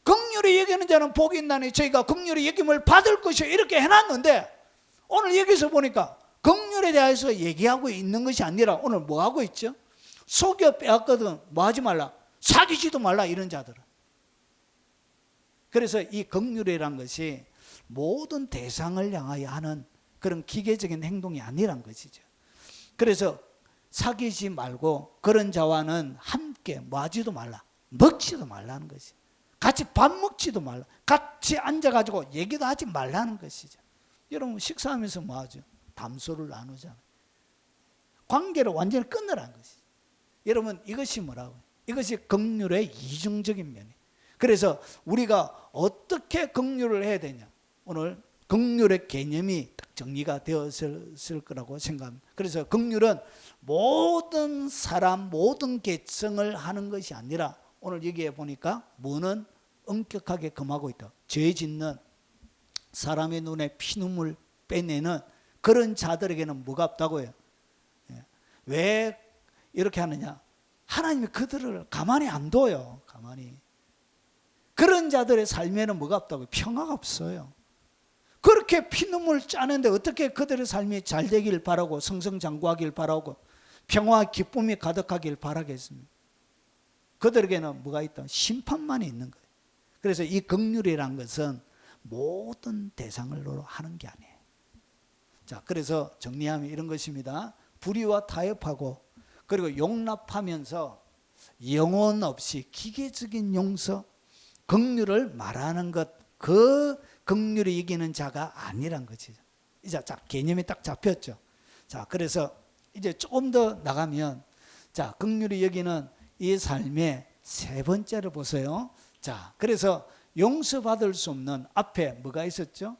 긍휼히 여기는 자는 복이 있나니 저희가 긍휼히 여김을 받을 것이요 이렇게 해놨는데 오늘 여기서 보니까 긍휼에 대해서 얘기하고 있는 것이 아니라 오늘 뭐 하고 있죠? 속여 빼앗거든 뭐 하지 말라, 사귀지도 말라, 이런 자들은. 그래서 이 긍휼이란 것이 모든 대상을 향하여 하는 그런 기계적인 행동이 아니란 것이죠. 그래서 사귀지 말고 그런 자와는 함께 뭐 하지도 말라, 먹지도 말라는 것이. 같이 밥 먹지도 말라, 같이 앉아가지고 얘기도 하지 말라는 것이죠. 여러분 식사하면서 뭐 하죠? 담소를 나누잖아요. 관계를 완전히 끊으라는 것이죠. 여러분 이것이 뭐라고요? 이것이 긍휼의 이중적인 면이에요. 그래서 우리가 어떻게 긍휼을 해야 되냐? 오늘 긍휼의 개념이 딱 정리가 되었을 거라고 생각합니다. 그래서 긍휼은 모든 사람, 모든 계층을 하는 것이 아니라 오늘 여기에 보니까 뭐는 엄격하게 금하고 있다. 죄 짓는 사람의 눈에 피눈물 빼내는 그런 자들에게는 뭐가 없다고 해요. 왜 이렇게 하느냐? 하나님이 그들을 가만히 안 둬요. 가만히. 그런 자들의 삶에는 뭐가 없다고요? 평화가 없어요. 그렇게 피눈물 짜는데 어떻게 그들의 삶이 잘 되길 바라고 승승장구하길 바라고 평화와 기쁨이 가득하길 바라겠습니까? 그들에게는 뭐가 있다? 심판만이 있는 거예요. 그래서 이 긍휼이란 것은 모든 대상으로 하는 게 아니에요. 자, 그래서 정리하면 이런 것입니다. 불의와 타협하고 그리고 용납하면서 영혼 없이 기계적인 용서, 긍휼을 말하는 것, 그 긍휼이 이기는 자가 아니란 것이죠. 이제 개념이 딱 잡혔죠. 자, 그래서 이제 조금 더 나가면, 자, 긍휼이 여기는 이 삶의 세 번째를 보세요. 자, 그래서 용서받을 수 없는 앞에 뭐가 있었죠?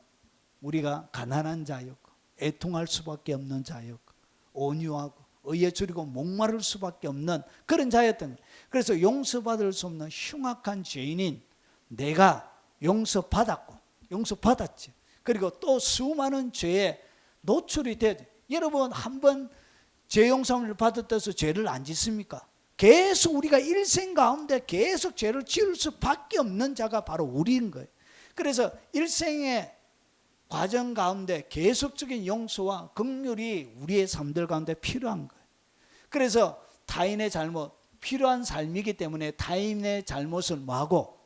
우리가 가난한 자였고 애통할 수밖에 없는 자였고 온유하고 의에 줄이고 목마를 수밖에 없는 그런 자였던 거예요. 그래서 용서받을 수 없는 흉악한 죄인인 내가 용서받았지. 그리고 또 수많은 죄에 노출이 되죠. 여러분 한번 죄 용서를 받았다고 죄를 안 짓습니까? 계속 우리가 일생 가운데 계속 죄를 지을 수밖에 없는 자가 바로 우리인 거예요. 그래서 일생의 과정 가운데 계속적인 용서와 긍휼이 우리의 삶들 가운데 필요한 거예요. 그래서 타인의 잘못 필요한 삶이기 때문에 타인의 잘못을 뭐하고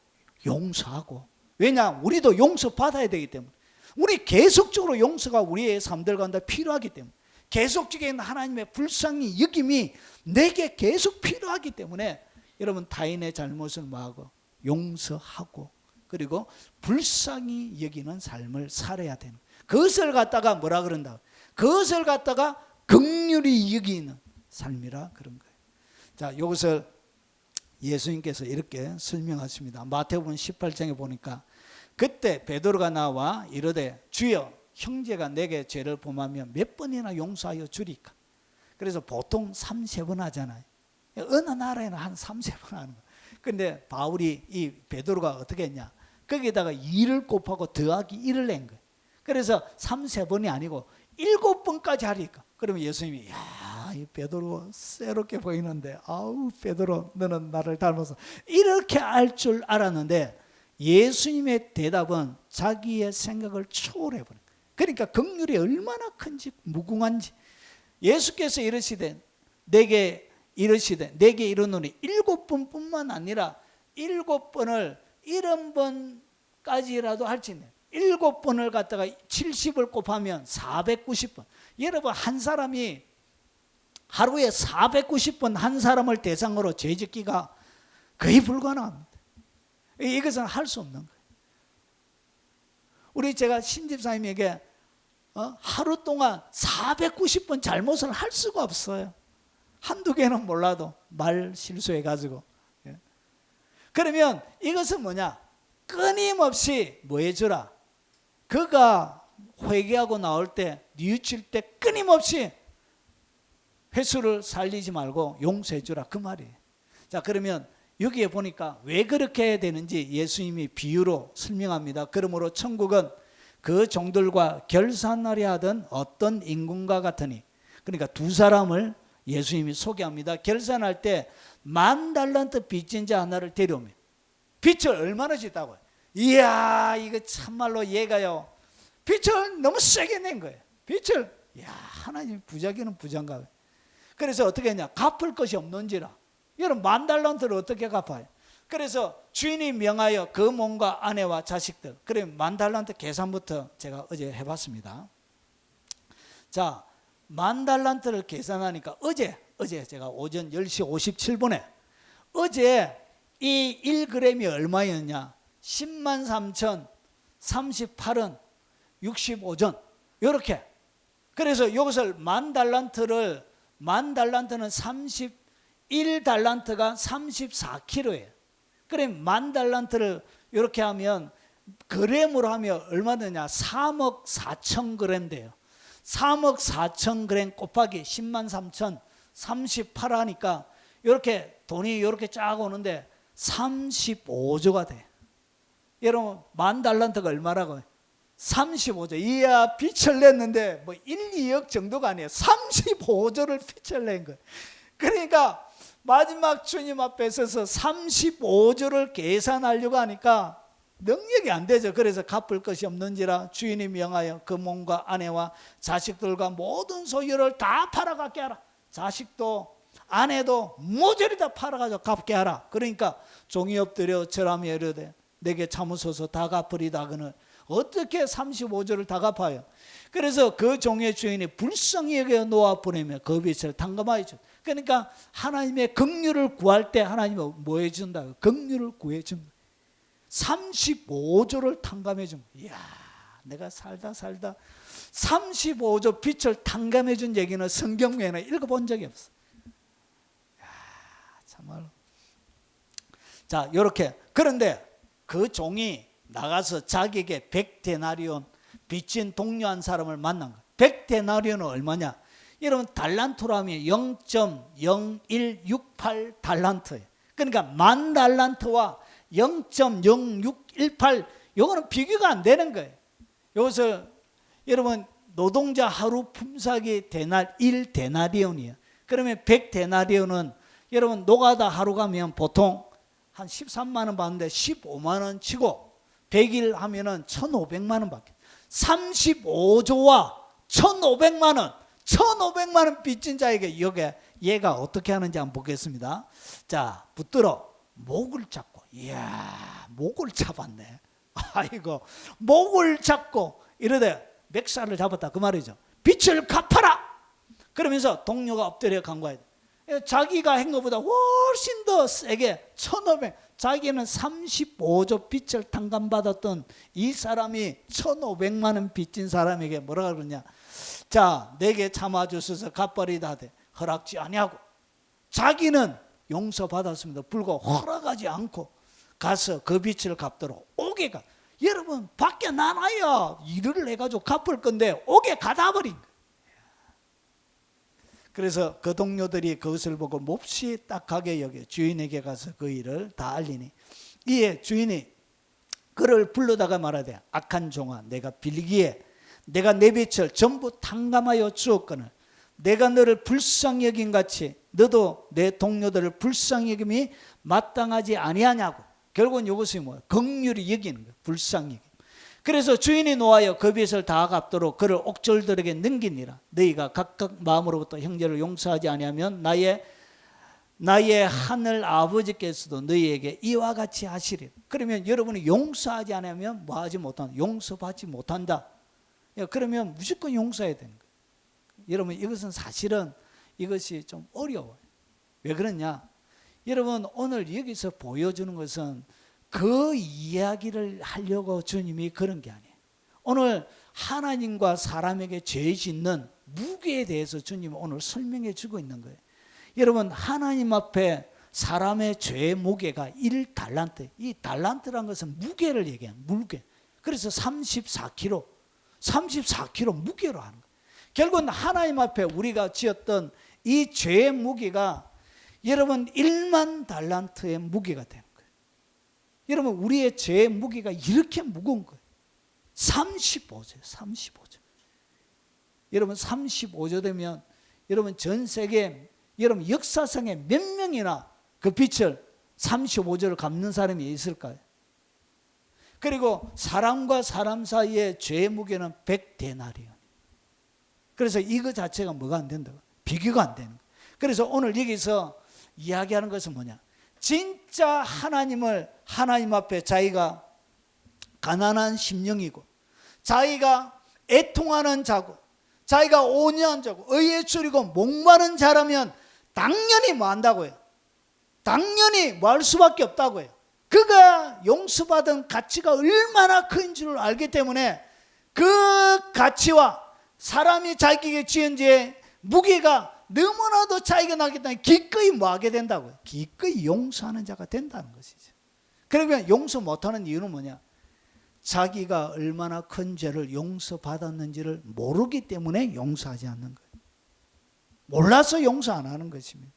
용서하고, 왜냐 우리도 용서받아야 되기 때문에 우리 계속적으로 용서가 우리의 삶들 가운데 필요하기 때문에 계속적인 하나님의 불쌍히 여김이 내게 계속 필요하기 때문에 여러분 타인의 잘못을 뭐하고 용서하고 그리고 불쌍히 여기는 삶을 살아야 되는, 그것을 갖다가 뭐라 그런다, 그것을 갖다가 긍휼히 여기는 삶이라 그런 거예요. 자, 이것을 예수님께서 이렇게 설명하십니다. 마태복음 18장에 보니까 그때 베드로가 나와 이르되 주여 형제가 내게 죄를 범하면 몇 번이나 용서하여 주리까. 그래서 보통 3-4번 하잖아요. 어느 나라에는 한 3-4번 하는 거예요. 근데 바울이 이 베드로가 어떻게 했냐, 거기에다가 2를 곱하고 더하기 1을 낸 거예요. 그래서 3-4번이 아니고 7번까지 하리까. 그러면 예수님이 야, 이 베드로 새롭게 보이는데, 아우 베드로 너는 나를 닮아서, 이렇게 알 줄 알았는데 예수님의 대답은 자기의 생각을 초월해 버린 거예요. 그러니까 긍휼이 얼마나 큰지 무궁한지. 예수께서 이르시되 내게 이르노니 7번뿐만 아니라 7번을 70번까지라도 할지니 7번을 갖다가 70을 곱하면 490번. 여러분 한 사람이 하루에 490번 한 사람을 대상으로 죄짓기가 거의 불가능합니다. 이것은 할 수 없는 거예요. 우리 제가 신집사님에게 하루 동안 490번 잘못을 할 수가 없어요. 한두 개는 몰라도 말 실수해가지고. 그러면 이것은 뭐냐, 끊임없이 뭐 해주라, 그가 회개하고 나올 때 뉘우칠 때 끊임없이 횟수를 살리지 말고 용서해 주라, 그 말이에요. 자, 그러면 여기에 보니까 왜 그렇게 해야 되는지 예수님이 비유로 설명합니다. 그러므로 천국은 그 종들과 결산하려 하던 어떤 임금과 같으니, 그러니까 두 사람을 예수님이 소개합니다. 결산할 때 10,000달란트 빚진 자 하나를 데려오면 빚을 얼마나 짓다고요? 이야, 이거 참말로 얘가요 빚을 너무 세게 낸 거예요. 빚을, 이야, 하나님 부자기는 부자인가. 그래서 어떻게 했냐, 갚을 것이 없는지라. 여러분 10,000달란트를 어떻게 갚아요? 그래서 주인이 명하여 그 몸과 아내와 자식들, 그래 10,000달란트 계산부터 제가 어제 해봤습니다. 자, 10,000달란트를 계산하니까 어제 제가 오전 10시 57분에 어제 이 1g이 얼마였냐, 103,038원 65전 이렇게. 그래서 이것을 10,000달란트는 31달란트가 34kg예요. 그래 10,000달란트를 이렇게 하면 그램으로 하면 얼마 되냐, 3억 4천 그램 돼요. 3억 4천 그램 곱하기 103,038 하니까 이렇게 돈이 이렇게 쫙 오는데 35조가 돼. 여러분 10,000달란트가 얼마라고요? 35조. 이야, 빚을 냈는데 뭐 1-2억 정도가 아니에요. 35조를 빚을 낸 거예요. 그러니까 마지막 주님 앞에 서서 35조를 계산하려고 하니까 능력이 안 되죠. 그래서 갚을 것이 없는지라 주인이 명하여 그 몸과 아내와 자식들과 모든 소유를 다 팔아갖게 하라. 자식도 아내도 모조리 다 팔아가지고 갚게 하라. 그러니까 종이 엎드려 절하며 이르되 내게 참으소서 다 갚으리다. 그는 어떻게 35조를 다 갚아요? 그래서 그 종의 주인이 불쌍히 여겨 놓아 보내며 그 빚을 탕감하여 줘. 그러니까 하나님의 긍휼을 구할 때 하나님은 뭐 해준다? 긍휼을 구해준다. 35조를 탕감해 준 거야. 이야, 내가 살다 35조 빚을 탕감해 준 얘기는 성경에는 읽어본 적이 없어. 이야, 참말로. 자, 이렇게. 그런데 그 종이 나가서 자기에게 100데나리온 빚진 동료한 사람을 만난 거야. 100데나리온은 얼마냐? 여러분 달란트로 하면 0.0168 달란트예요. 그러니까 10,000달란트와 0.0618 요거는 비교가 안 되는 거예요. 여기서 여러분 노동자 하루 품삯이 1데나리온이에요. 그러면 100데나리온은 여러분 노가다 하루 가면 보통 한 13만 원 받는데 15만 원 치고 100일 하면은 1,500만 원 받게. 35조와 1,500만 원, 1,500만 원 빚진 자에게 얘가 어떻게 하는지 한번 보겠습니다. 자, 붙들어 목을 잡고, 이야, 목을 잡았네. 아이고, 목을 잡고 이러되 맥살을 잡았다 그 말이죠. 빚을 갚아라. 그러면서 동료가 엎드려 간 거야. 자기가 한 것보다 훨씬 더 세게 1,500, 자기는 35조 빚을 탕감받았던 이 사람이 1,500만 원 빚진 사람에게 뭐라 그러냐? 자, 내게 참아주소서 갚으리다 하되 허락지 아니하고, 자기는 용서받았습니다 불구하고 허락하지 않고 가서 그 빚을 갚도록 옥에 가. 여러분 밖에 나눠야 일을 해가지고 갚을 건데 옥에 가다 버린 거예요. 그래서 그 동료들이 그것을 보고 몹시 딱하게 여겨 주인에게 가서 그 일을 다 알리니, 이에 주인이 그를 불러다가 말하되 악한 종아, 내가 빌기에 내가 내 빚을 전부 탕감하여 주었거늘 내가 너를 불쌍히 여긴 같이 너도 내 동료들을 불쌍히 여김이 마땅하지 아니하냐고. 결국은 이것이 뭐예요? 긍휼히 여기는 거예요. 불쌍히 여김. 그래서 주인이 노하여 그 빚을 다 갚도록 그를 옥졸들에게 넘기니라. 너희가 각각 마음으로부터 형제를 용서하지 아니하면 나의 하늘 아버지께서도 너희에게 이와 같이 하시리라. 그러면 여러분이 용서하지 않으면 뭐하지 못한다? 용서받지 못한다. 그러면 무조건 용서해야 되는 거예요. 여러분 이것은 사실은 이것이 좀 어려워요. 왜 그러냐? 여러분 오늘 여기서 보여주는 것은 그 이야기를 하려고 주님이 그런 게 아니에요. 오늘 하나님과 사람에게 죄 짓는 무게에 대해서 주님은 오늘 설명해 주고 있는 거예요. 여러분 하나님 앞에 사람의 죄의 무게가 1달란트. 이 달란트라는 것은 무게를 얘기해요. 무게. 그래서 34kg 무게로 하는 거예요. 결국은 하나님 앞에 우리가 지었던 이 죄의 무게가 여러분 1만 달란트의 무게가 되는 거예요. 여러분 우리의 죄의 무게가 이렇게 무거운 거예요. 35조예요. 35조. 여러분 35조 되면 여러분 전 세계 여러분 역사상에 몇 명이나 그 빚을 35조를 갚는 사람이 있을까요? 그리고 사람과 사람 사이의 죄의 무게는 100데나리온. 그래서 이거 자체가 뭐가 안 된다고? 비교가 안 되는 거예요. 그래서 오늘 여기서 이야기하는 것은 뭐냐? 진짜 하나님 앞에 자기가 가난한 심령이고 자기가 애통하는 자고 자기가 온유한 자고 의에 줄이고 목마른 자라면 당연히 뭐 한다고요? 당연히 뭐 할 수밖에 없다고요. 그가 용서받은 가치가 얼마나 큰 줄 알기 때문에 그 가치와 사람이 자기에게 지은 죄의 무게가 너무나도 차이가 나기 때문에 기꺼이 뭐 하게 된다고요? 기꺼이 용서하는 자가 된다는 것이죠. 그러면 용서 못하는 이유는 뭐냐? 자기가 얼마나 큰 죄를 용서받았는지를 모르기 때문에 용서하지 않는 거예요. 몰라서 용서 안 하는 것입니다.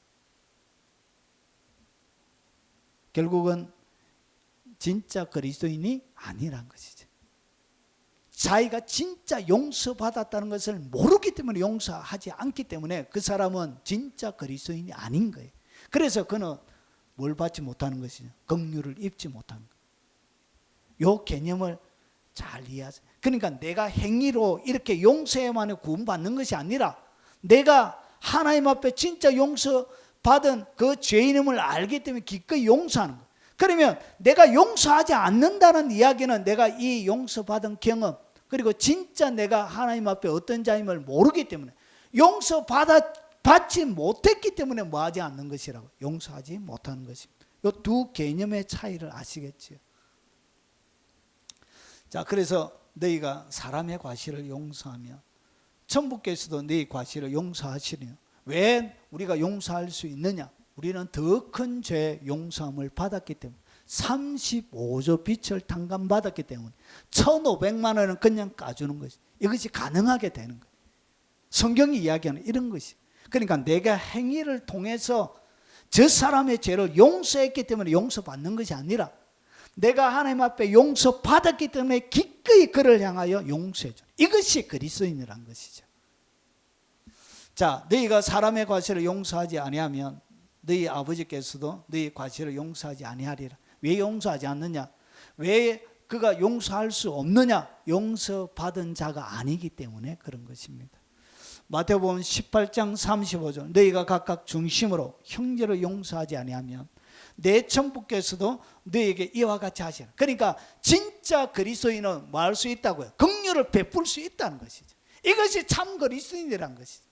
결국은 진짜 그리스도인이 아니란 것이죠. 자기가 진짜 용서받았다는 것을 모르기 때문에 용서하지 않기 때문에 그 사람은 진짜 그리스도인이 아닌 거예요. 그래서 그는 뭘 받지 못하는 것이죠? 긍휼을 입지 못하는 거예요. 이 개념을 잘 이해하세요. 그러니까 내가 행위로 이렇게 용서에만 구원받는 것이 아니라 내가 하나님 앞에 진짜 용서받은 그 죄인임을 알기 때문에 기꺼이 용서하는 거예요. 그러면 내가 용서하지 않는다는 이야기는 내가 이 용서받은 경험 그리고 진짜 내가 하나님 앞에 어떤 자임을 모르기 때문에 용서받지 못했기 때문에 뭐하지 않는 것이라고 용서하지 못하는 것입니다. 이 두 개념의 차이를 아시겠지요? 자, 그래서 너희가 사람의 과실을 용서하며 천부께서도 너희 과실을 용서하시리요. 왜 우리가 용서할 수 있느냐? 우리는 더 큰 죄 용서함을 받았기 때문에 35조 빚을 탕감받았기 때문에 1,500만 원은 그냥 까주는 것이 이것이 가능하게 되는 거예요. 성경이 이야기하는 이런 것이. 그러니까 내가 행위를 통해서 저 사람의 죄를 용서했기 때문에 용서받는 것이 아니라 내가 하나님 앞에 용서받았기 때문에 기꺼이 그를 향하여 용서해 주는, 이것이 그리스도인이라는 것이죠. 자, 너희가 사람의 과실을 용서하지 아니하면 너희 아버지께서도 너희 과실을 용서하지 아니하리라. 왜 용서하지 않느냐? 왜 그가 용서할 수 없느냐? 용서받은 자가 아니기 때문에 그런 것입니다. 마태복음 18장 35절 너희가 각각 중심으로 형제를 용서하지 아니하면 내 천부께서도 너희에게 이와 같이 하시라. 그러니까 진짜 그리스도인은 뭐 할 수 있다고요? 긍휼을 베풀 수 있다는 것이죠. 이것이 참 그리스도인이라는 것이죠.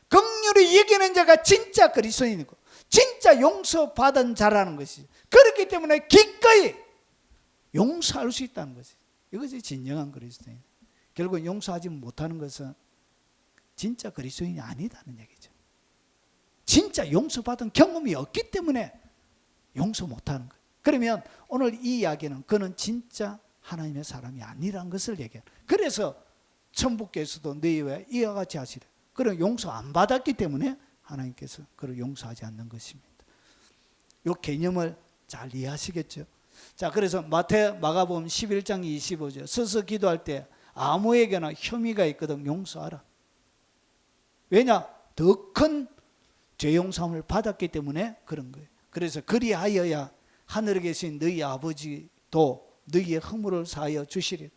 긍휼을 이기는 자가 진짜 그리스도인이고 진짜 용서받은 자라는 것이죠. 그렇기 때문에 기꺼이 용서할 수 있다는 것이죠. 이것이 진정한 그리스도인. 결국 용서하지 못하는 것은 진짜 그리스도인이 아니다는 얘기죠. 진짜 용서받은 경험이 없기 때문에 용서 못하는 거예요. 그러면 오늘 이 이야기는 그는 진짜 하나님의 사람이 아니라는 것을 얘기해요. 그래서 천부께서도 너희와 이와 같이 하시라. 그는 용서 안 받았기 때문에 하나님께서 그를 용서하지 않는 것입니다. 이 개념을 잘 이해하시겠죠? 자, 그래서 마가복음 11장 25절 서서 기도할 때 아무에게나 혐의가 있거든 용서하라. 왜냐? 더 큰 죄 용서함을 받았기 때문에 그런 거예요. 그래서 그리하여야 하늘에 계신 너희 아버지도 너희의 허물을 사하여 주시리라.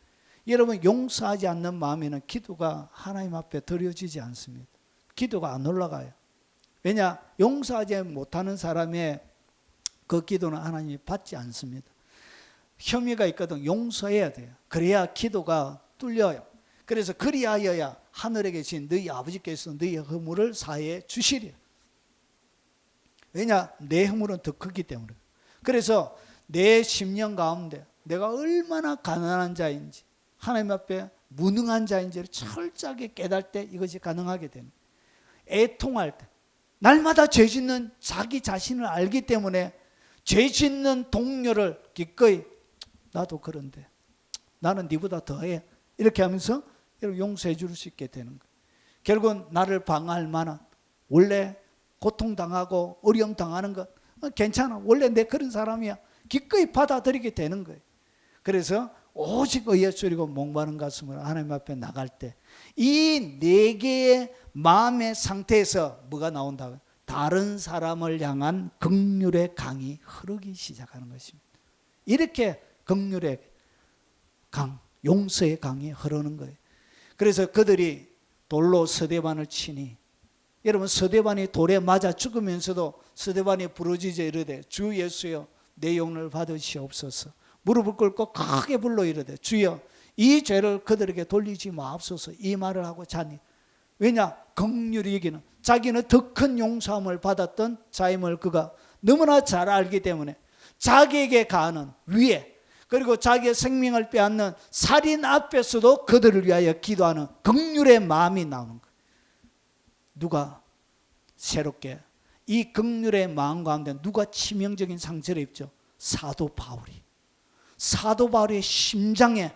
여러분, 용서하지 않는 마음에는 기도가 하나님 앞에 드려지지 않습니다. 기도가 안 올라가요. 왜냐? 용서하지 못하는 사람의 그 기도는 하나님이 받지 않습니다. 혐의가 있거든 용서해야 돼요. 그래야 기도가 뚫려요. 그래서 그리하여야 하늘에 계신 너희 아버지께서 너희 허물을 사해 주시리라. 왜냐? 내 허물은 더 크기 때문에. 그래서 내 심령 가운데 내가 얼마나 가난한 자인지 하나님 앞에 무능한 자인지를 철저하게 깨달을 때 이것이 가능하게 됩니다. 애통할 때 날마다 죄 짓는 자기 자신을 알기 때문에 죄 짓는 동료를 기꺼이 나도 그런데 나는 네보다 더해 이렇게 하면서 용서해 줄 수 있게 되는 거예요. 결국은 나를 방어할 만한 원래 고통당하고 어려움 당하는 것 괜찮아. 원래 내 그런 사람이야. 기꺼이 받아들이게 되는 거예요. 그래서 오직 의에 줄이고 목마른 가슴으로 하나님 앞에 나갈 때 이 네 개의 마음의 상태에서 뭐가 나온다고요? 다른 사람을 향한 긍휼의 강이 흐르기 시작하는 것입니다. 이렇게 긍휼의 강, 용서의 강이 흐르는 거예요. 그래서 그들이 돌로 서대반을 치니 여러분 서대반이 돌에 맞아 죽으면서도 서대반이 부르짖어 이르되 주 예수여 내 용을 받으시옵소서. 무릎을 꿇고 크게 불러 이르되 주여 이 죄를 그들에게 돌리지 마옵소서. 이 말을 하고 자니 왜냐? 긍휼히 여기는 자기는 더 큰 용서함을 받았던 자임을 그가 너무나 잘 알기 때문에 자기에게 가하는 위에 그리고 자기의 생명을 빼앗는 살인 앞에서도 그들을 위하여 기도하는 긍휼의 마음이 나오는 거예요. 누가 새롭게 이 긍휼의 마음 가운데 누가 치명적인 상처를 입죠? 사도 바울이. 사도 바울의 심장에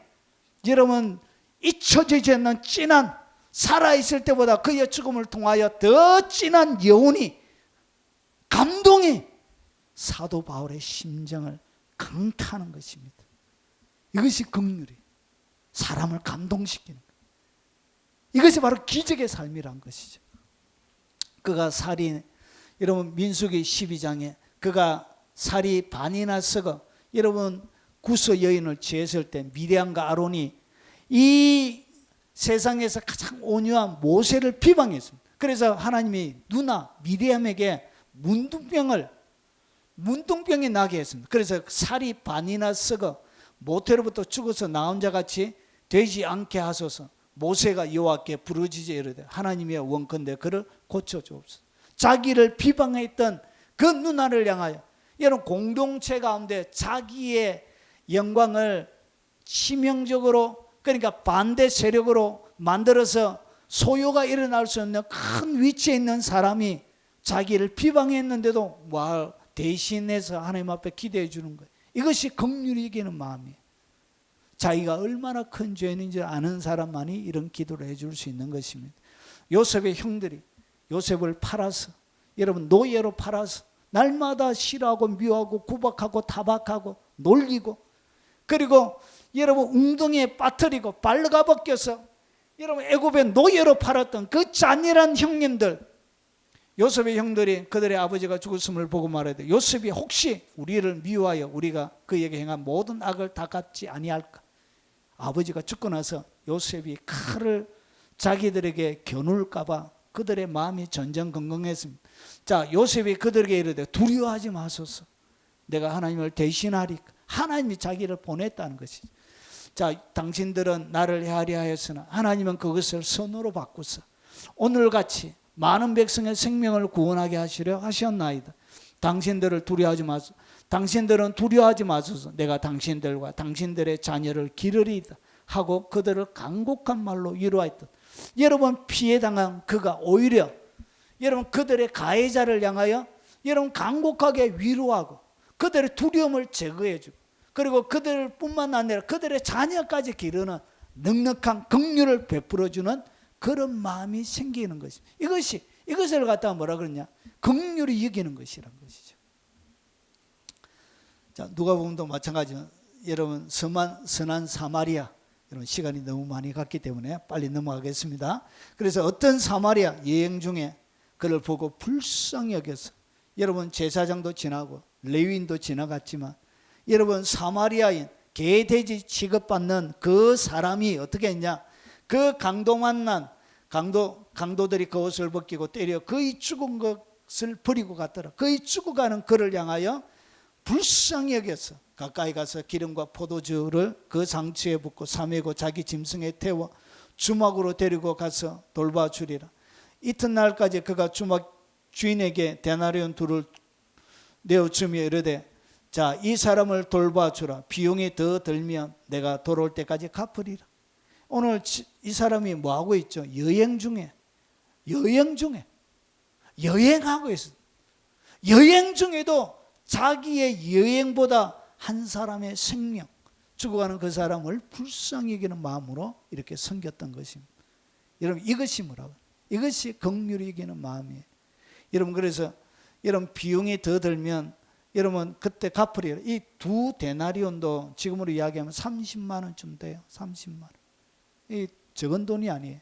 여러분 잊혀지지 않는 진한 살아있을 때보다 그의 죽음을 통하여 더 진한 여운이 감동이 사도 바울의 심장을 강타하는 것입니다. 이것이 긍휼이 사람을 감동시키는 거예요. 이것이 바로 기적의 삶이란 것이죠. 그가 살이 여러분 민수기 12장에 그가 살이 반이나 썩어 여러분 구스 여인을 취했을 때 미리암과 아론이 이 세상에서 가장 온유한 모세를 비방했습니다. 그래서 하나님이 누나 미리암에게 문둥병이 나게 했습니다. 그래서 살이 반이나 썩어 모태로부터 죽어서 나온 자같이 되지 않게 하소서. 모세가 여호와께 부르짖어 이르되 하나님이여 원컨대 그를 고쳐주옵소서. 자기를 비방했던 그 누나를 향하여 여러분 공동체 가운데 자기의 영광을 치명적으로 그러니까 반대 세력으로 만들어서 소요가 일어날 수 없는 큰 위치에 있는 사람이 자기를 비방했는데도 대신해서 하나님 앞에 기대해 주는 거예요. 이것이 긍휼히 여기는 마음이에요. 자기가 얼마나 큰 죄인인지 아는 사람만이 이런 기도를 해줄 수 있는 것입니다. 요셉의 형들이 요셉을 팔아서, 여러분 노예로 팔아서 날마다 싫어하고 미워하고 구박하고 타박하고 놀리고, 그리고 여러분 웅덩이에 빠뜨리고 발가벗겨서 여러분 애굽의 노예로 팔았던 그 잔인한 형님들, 요셉의 형들이 그들의 아버지가 죽었음을 보고 말하되 요셉이 혹시 우리를 미워하여 우리가 그에게 행한 모든 악을 다 갚지 아니할까. 아버지가 죽고 나서 요셉이 칼을 자기들에게 겨눌까 봐 그들의 마음이 전전긍긍했습니다. 자, 요셉이 그들에게 이르되 두려워하지 마소서, 내가 하나님을 대신하리까. 하나님이 자기를 보냈다는 것이죠. 자, 당신들은 나를 헤아려 하였으나 하나님은 그것을 선으로 바꾸사 오늘같이 많은 백성의 생명을 구원하게 하시려 하셨나이다. 당신들을 두려워하지 마소서. 당신들은 두려워하지 마소서. 내가 당신들과 당신들의 자녀를 기르리이다 하고 그들을 간곡한 말로 위로하였다. 여러분 피해 당한 그가 오히려 여러분 그들의 가해자를 향하여 여러분 간곡하게 위로하고 그들의 두려움을 제거해주고, 그리고 그들뿐만 아니라 그들의 자녀까지 기르는 넉넉한 긍휼을 베풀어주는 그런 마음이 생기는 것입니다. 이것을 갖다가 뭐라 그러냐? 긍휼히 여기는 것이란 것이죠. 자, 누가복음도 마찬가지로 여러분 선한 사마리아, 여러분 시간이 너무 많이 갔기 때문에 빨리 넘어가겠습니다. 그래서 어떤 사마리아 여행 중에 그를 보고 불쌍히 여겨서, 여러분 제사장도 지나고 레위인도 지나갔지만 여러분 사마리아인 개돼지 취급받는 그 사람이 어떻게 했냐? 그 강도 만난 강도들이 그 옷을 벗기고 때려 거의 죽은 것을 버리고 갔더라. 거의 죽어가는 그를 향하여 불쌍히 여겨서 가까이 가서 기름과 포도주를 그 상처에 붓고 사매고 자기 짐승에 태워 주막으로 데리고 가서 돌봐주리라. 이튿날까지 그가 주막 주인에게 데나리온 둘을 내어주며 이르되, 자, 이 사람을 돌봐주라. 비용이 더 들면 내가 돌아올 때까지 갚으리라. 오늘 이 사람이 뭐하고 있죠? 여행 중에 여행하고 있어요. 여행 중에도 자기의 여행보다 한 사람의 생명, 죽어가는 그 사람을 불쌍히 여기는 마음으로 이렇게 섬겼던 것입니다. 여러분 이것이 뭐라고요? 이것이 긍휼히 여기는 마음이에요. 여러분 그래서 여러분 비용이 더 들면 여러분 그때 갚으리라. 이 두 데나리온도 지금으로 이야기하면 30만 원쯤 돼요. 30만 원. 이 적은 돈이 아니에요.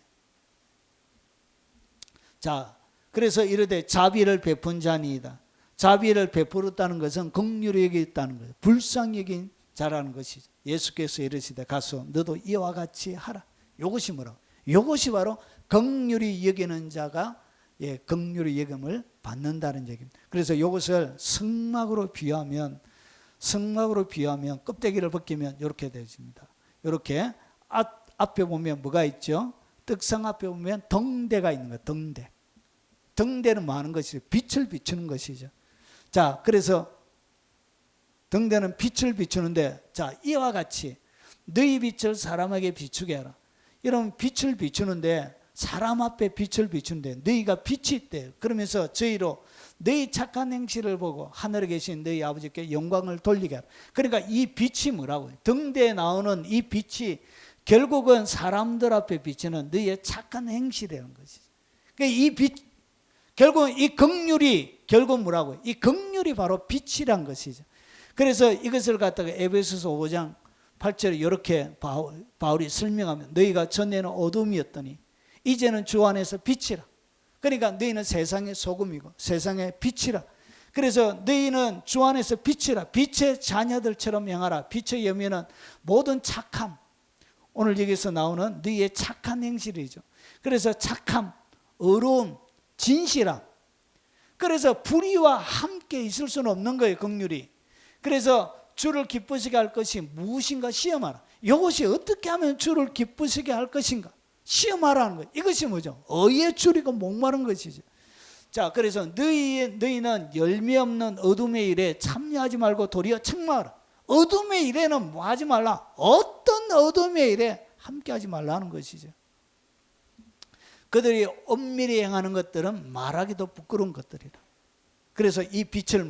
자, 그래서 이르되 자비를 베푼 자니이다. 자비를 베풀었다는 것은 긍휼히 여겼다는 거예요. 불쌍히 여긴 자라는 것이죠. 예수께서 이르시되 가서 너도 이와 같이 하라. 이것이 뭐라고? 이것이 바로 긍휼히 여기는 자가 긍휼히 여김을 받는다는 얘기입니다. 그래서 이것을 성막으로 비유하면 껍데기를 벗기면 이렇게 되어집니다. 이렇게 앞에 보면 뭐가 있죠? 떡상 앞에 보면 덩대가 있는 거예요. 덩대는 뭐 하는 것이죠? 빛을 비추는 것이죠. 자, 그래서 등대는 빛을 비추는데, 자, 이와 같이 너희 빛을 사람에게 비추게 하라. 여러분 빛을 비추는데 사람 앞에 빛을 비추는데 너희가 빛이 있대요. 그러면서 저희로 너희 착한 행실을 보고 하늘에 계신 너희 아버지께 영광을 돌리게 하라. 그러니까 이 빛이 뭐라고요? 등대에 나오는 이 빛이 결국은 사람들 앞에 비치는 너희의 착한 행실이라는 것이죠. 그러니까 이 빛, 결국 이 긍휼이 결국 뭐라고요? 이 긍휼이 바로 빛이란 것이죠. 그래서 이것을 갖다가 에베소서 5장 8절에 이렇게 바울이 설명하면, 너희가 전에는 어둠이었더니 이제는 주 안에서 빛이라. 그러니까 너희는 세상의 소금이고 세상의 빛이라. 그래서 너희는 주 안에서 빛이라. 빛의 자녀들처럼 행하라. 빛의 여미는 모든 착함, 오늘 여기서 나오는 너희의 착한 행실이죠. 그래서 착함, 의로움, 진실함. 그래서 불의와 함께 있을 수는 없는 거예요, 긍휼이. 그래서 주를 기쁘시게 할 것이 무엇인가 시험하라. 이것이 어떻게 하면 주를 기쁘시게 할 것인가 시험하라는 거예요. 이것이 뭐죠? 의에 줄이고 목마른 것이죠. 자, 그래서 너희는 열매 없는 어둠의 일에 참여하지 말고 도리어 책망하라. 어둠의 일에는 뭐 하지 말라? 어떤 어둠의 일에 함께하지 말라는 것이죠. 그들이 엄밀히 행하는 것들은 말하기도 부끄러운 것들이라. 그래서 이 빛을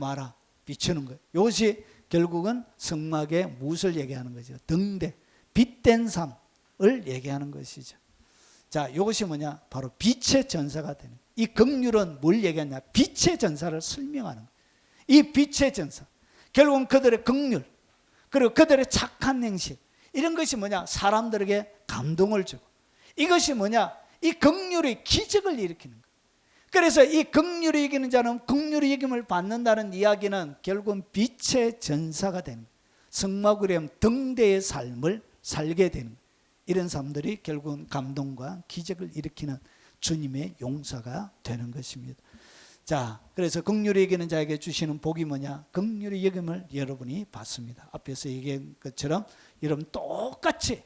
비추는 거예요. 이것이 결국은 성막의 무엇을 얘기하는 거죠? 등대, 빛된 삶을 얘기하는 것이죠. 자, 이것이 뭐냐? 바로 빛의 전사가 되는 거예요. 이 긍휼은 뭘 얘기하냐? 빛의 전사를 설명하는 거예요. 이 빛의 전사, 결국은 그들의 긍휼, 그리고 그들의 착한 행실, 이런 것이 뭐냐? 사람들에게 감동을 주고, 이것이 뭐냐? 이 긍휼의 기적을 일으키는 거예요. 그래서 이 긍휼이 이기는 자는 긍휼이 이김을 받는다는 이야기는 결국은 빛의 전사가 되는 거예요. 성막으로 등대의 삶을 살게 되는 거예요. 이런 사람들이 결국은 감동과 기적을 일으키는 주님의 용사가 되는 것입니다. 자, 그래서 긍휼히 여기는 자에게 주시는 복이 뭐냐? 긍휼히 여김을 여러분이 받습니다. 앞에서 얘기한 것처럼 여러분 똑같이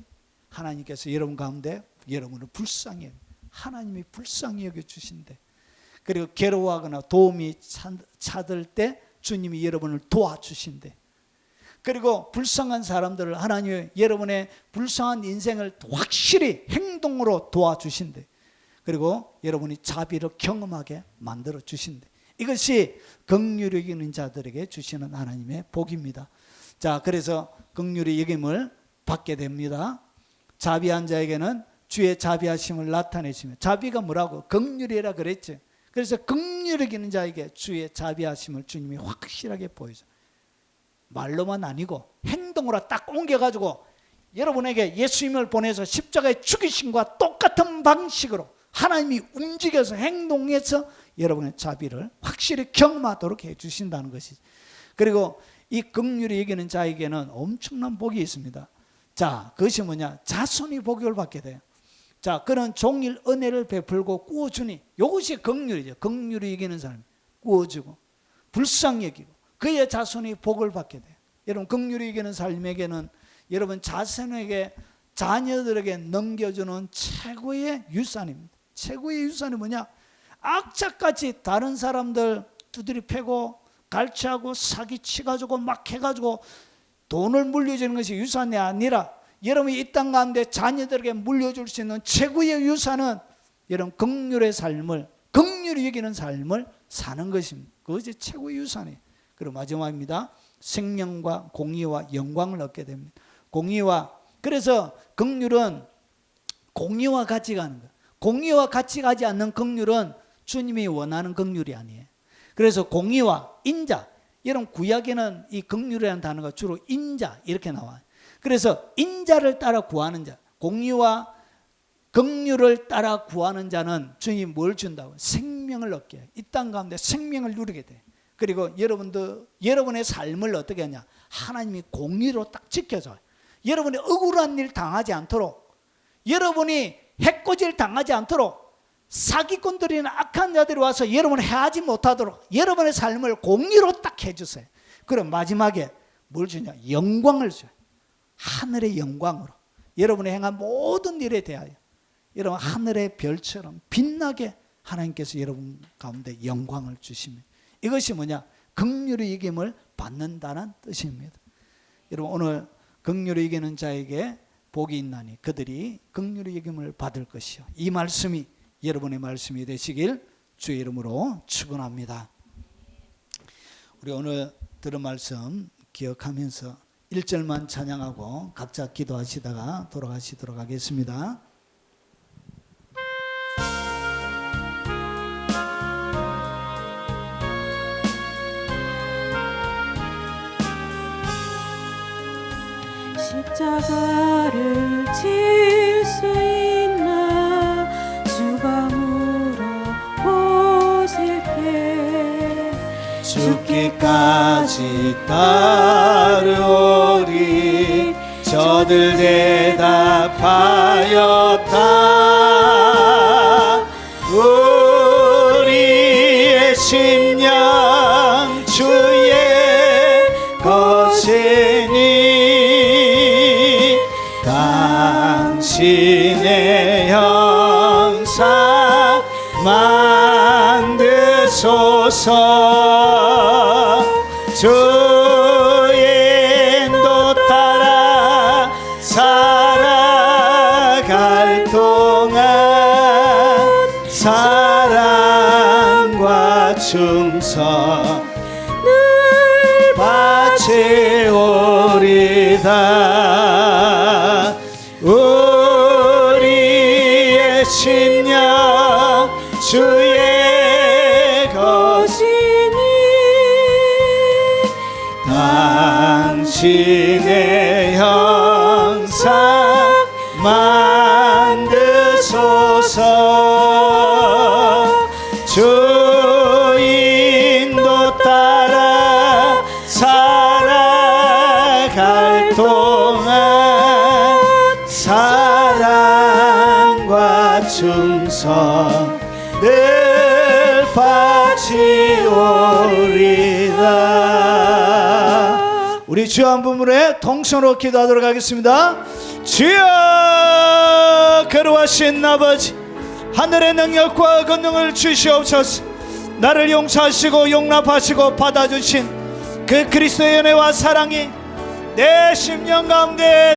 하나님께서 여러분 가운데 여러분을 불쌍히 여겨, 하나님이 불쌍히 여겨 주신대. 그리고 괴로워하거나 도움이 찾을 때 주님이 여러분을 도와주신대. 그리고 불쌍한 사람들을 하나님이 여러분의 불쌍한 인생을 확실히 행동으로 도와주신대. 그리고 여러분이 자비를 경험하게 만들어 주신대. 이것이 긍휼히 여기는 자들에게 주시는 하나님의 복입니다. 자, 그래서 긍휼히 여김을 받게 됩니다. 자비한 자에게는 주의 자비하심을 나타내시며, 자비가 뭐라고? 긍휼이라 그랬죠. 그래서 긍휼히 여기는 자에게 주의 자비하심을 주님이 확실하게 보여줘. 말로만 아니고 행동으로 딱 옮겨가지고 여러분에게 예수님을 보내서 십자가에 죽이심과 똑같은 방식으로 하나님이 움직여서 행동해서 여러분의 자비를 확실히 경험하도록 해주신다는 것이죠. 그리고 이 긍휼히 여기는 자에게는 엄청난 복이 있습니다. 자, 그것이 뭐냐? 자손이 복을 받게 돼요. 자, 그런 종일 은혜를 베풀고 꾸어주니, 이것이 긍휼이죠. 긍휼히 여기는 사람, 꾸어주고 불쌍히 여기고 그의 자손이 복을 받게 돼요. 여러분, 긍휼히 여기는 삶에게는 여러분 자손에게, 자녀들에게 넘겨주는 최고의 유산입니다. 최고의 유산이 뭐냐? 악착같이 다른 사람들 두드리 패고 갈취하고 사기치가지고 막 해가지고 돈을 물려주는 것이 유산이 아니라, 여러분이 이 땅 가운데 자녀들에게 물려줄 수 있는 최고의 유산은 여러분 긍휼의 삶을, 긍휼히 여기는 삶을 사는 것입니다. 그것이 최고의 유산이에요. 그리고 마지막입니다. 생명과 공의와 영광을 얻게 됩니다. 공의와, 그래서 긍휼은 공의와 같이 가는 거예요. 공의와 같이 가지 않는 긍휼은 주님이 원하는 긍휼이 아니에요. 그래서 공의와 인자, 이런 구약에는 이 긍휼이라는 단어가 주로 인자 이렇게 나와요. 그래서 인자를 따라 구하는 자, 공의와 긍휼을 따라 구하는 자는 주님이 뭘 준다고? 생명을 얻게 해요. 이 땅 가운데 생명을 누리게 돼요. 그리고 여러분의 삶을 어떻게 하냐? 하나님이 공의로 딱 지켜줘요. 여러분이 억울한 일 당하지 않도록, 여러분이 해코지를 당하지 않도록, 사기꾼들이나 악한 자들이 와서 여러분을 해하지 못하도록 여러분의 삶을 공의로 딱 해주세요. 그럼 마지막에 뭘 주냐? 영광을 줘요. 하늘의 영광으로 여러분이 행한 모든 일에 대하여 여러분 하늘의 별처럼 빛나게 하나님께서 여러분 가운데 영광을 주시면, 이것이 뭐냐? 긍휼히 여김을 받는다는 뜻입니다. 여러분, 오늘 긍휼히 여기는 자에게 복이 있나니 그들이 긍휼히 여김을 받을 것이요. 이 말씀이 여러분의 말씀이 되시길 주의 이름으로 축원합니다. 우리 오늘 들은 말씀 기억하면서 1절만 찬양하고 각자 기도하시다가 돌아가시도록 하겠습니다. 십자가를 질 수 있나 주가 물어보실 때 죽기까지 따르오리 저들 대답하였다. 우리의 심령 주의 것이니 당신의 형상 만드소서. 주의 인도 따라 살아갈 동안 사랑과 충성 늘 바치오리다. 우리의 주인의 형상 만드소서. 주인도 따라 살아갈 동안 사랑과 충성 늘 바치오리다. 우리 주여 한 부분에 동성으로 기도하도록 하겠습니다. 주여, 거룩하신 아버지, 하늘의 능력과 권능을 주시옵소서. 나를 용서하시고 용납하시고 받아주신 그 그리스도의 은혜와 사랑이 내 심령 가운데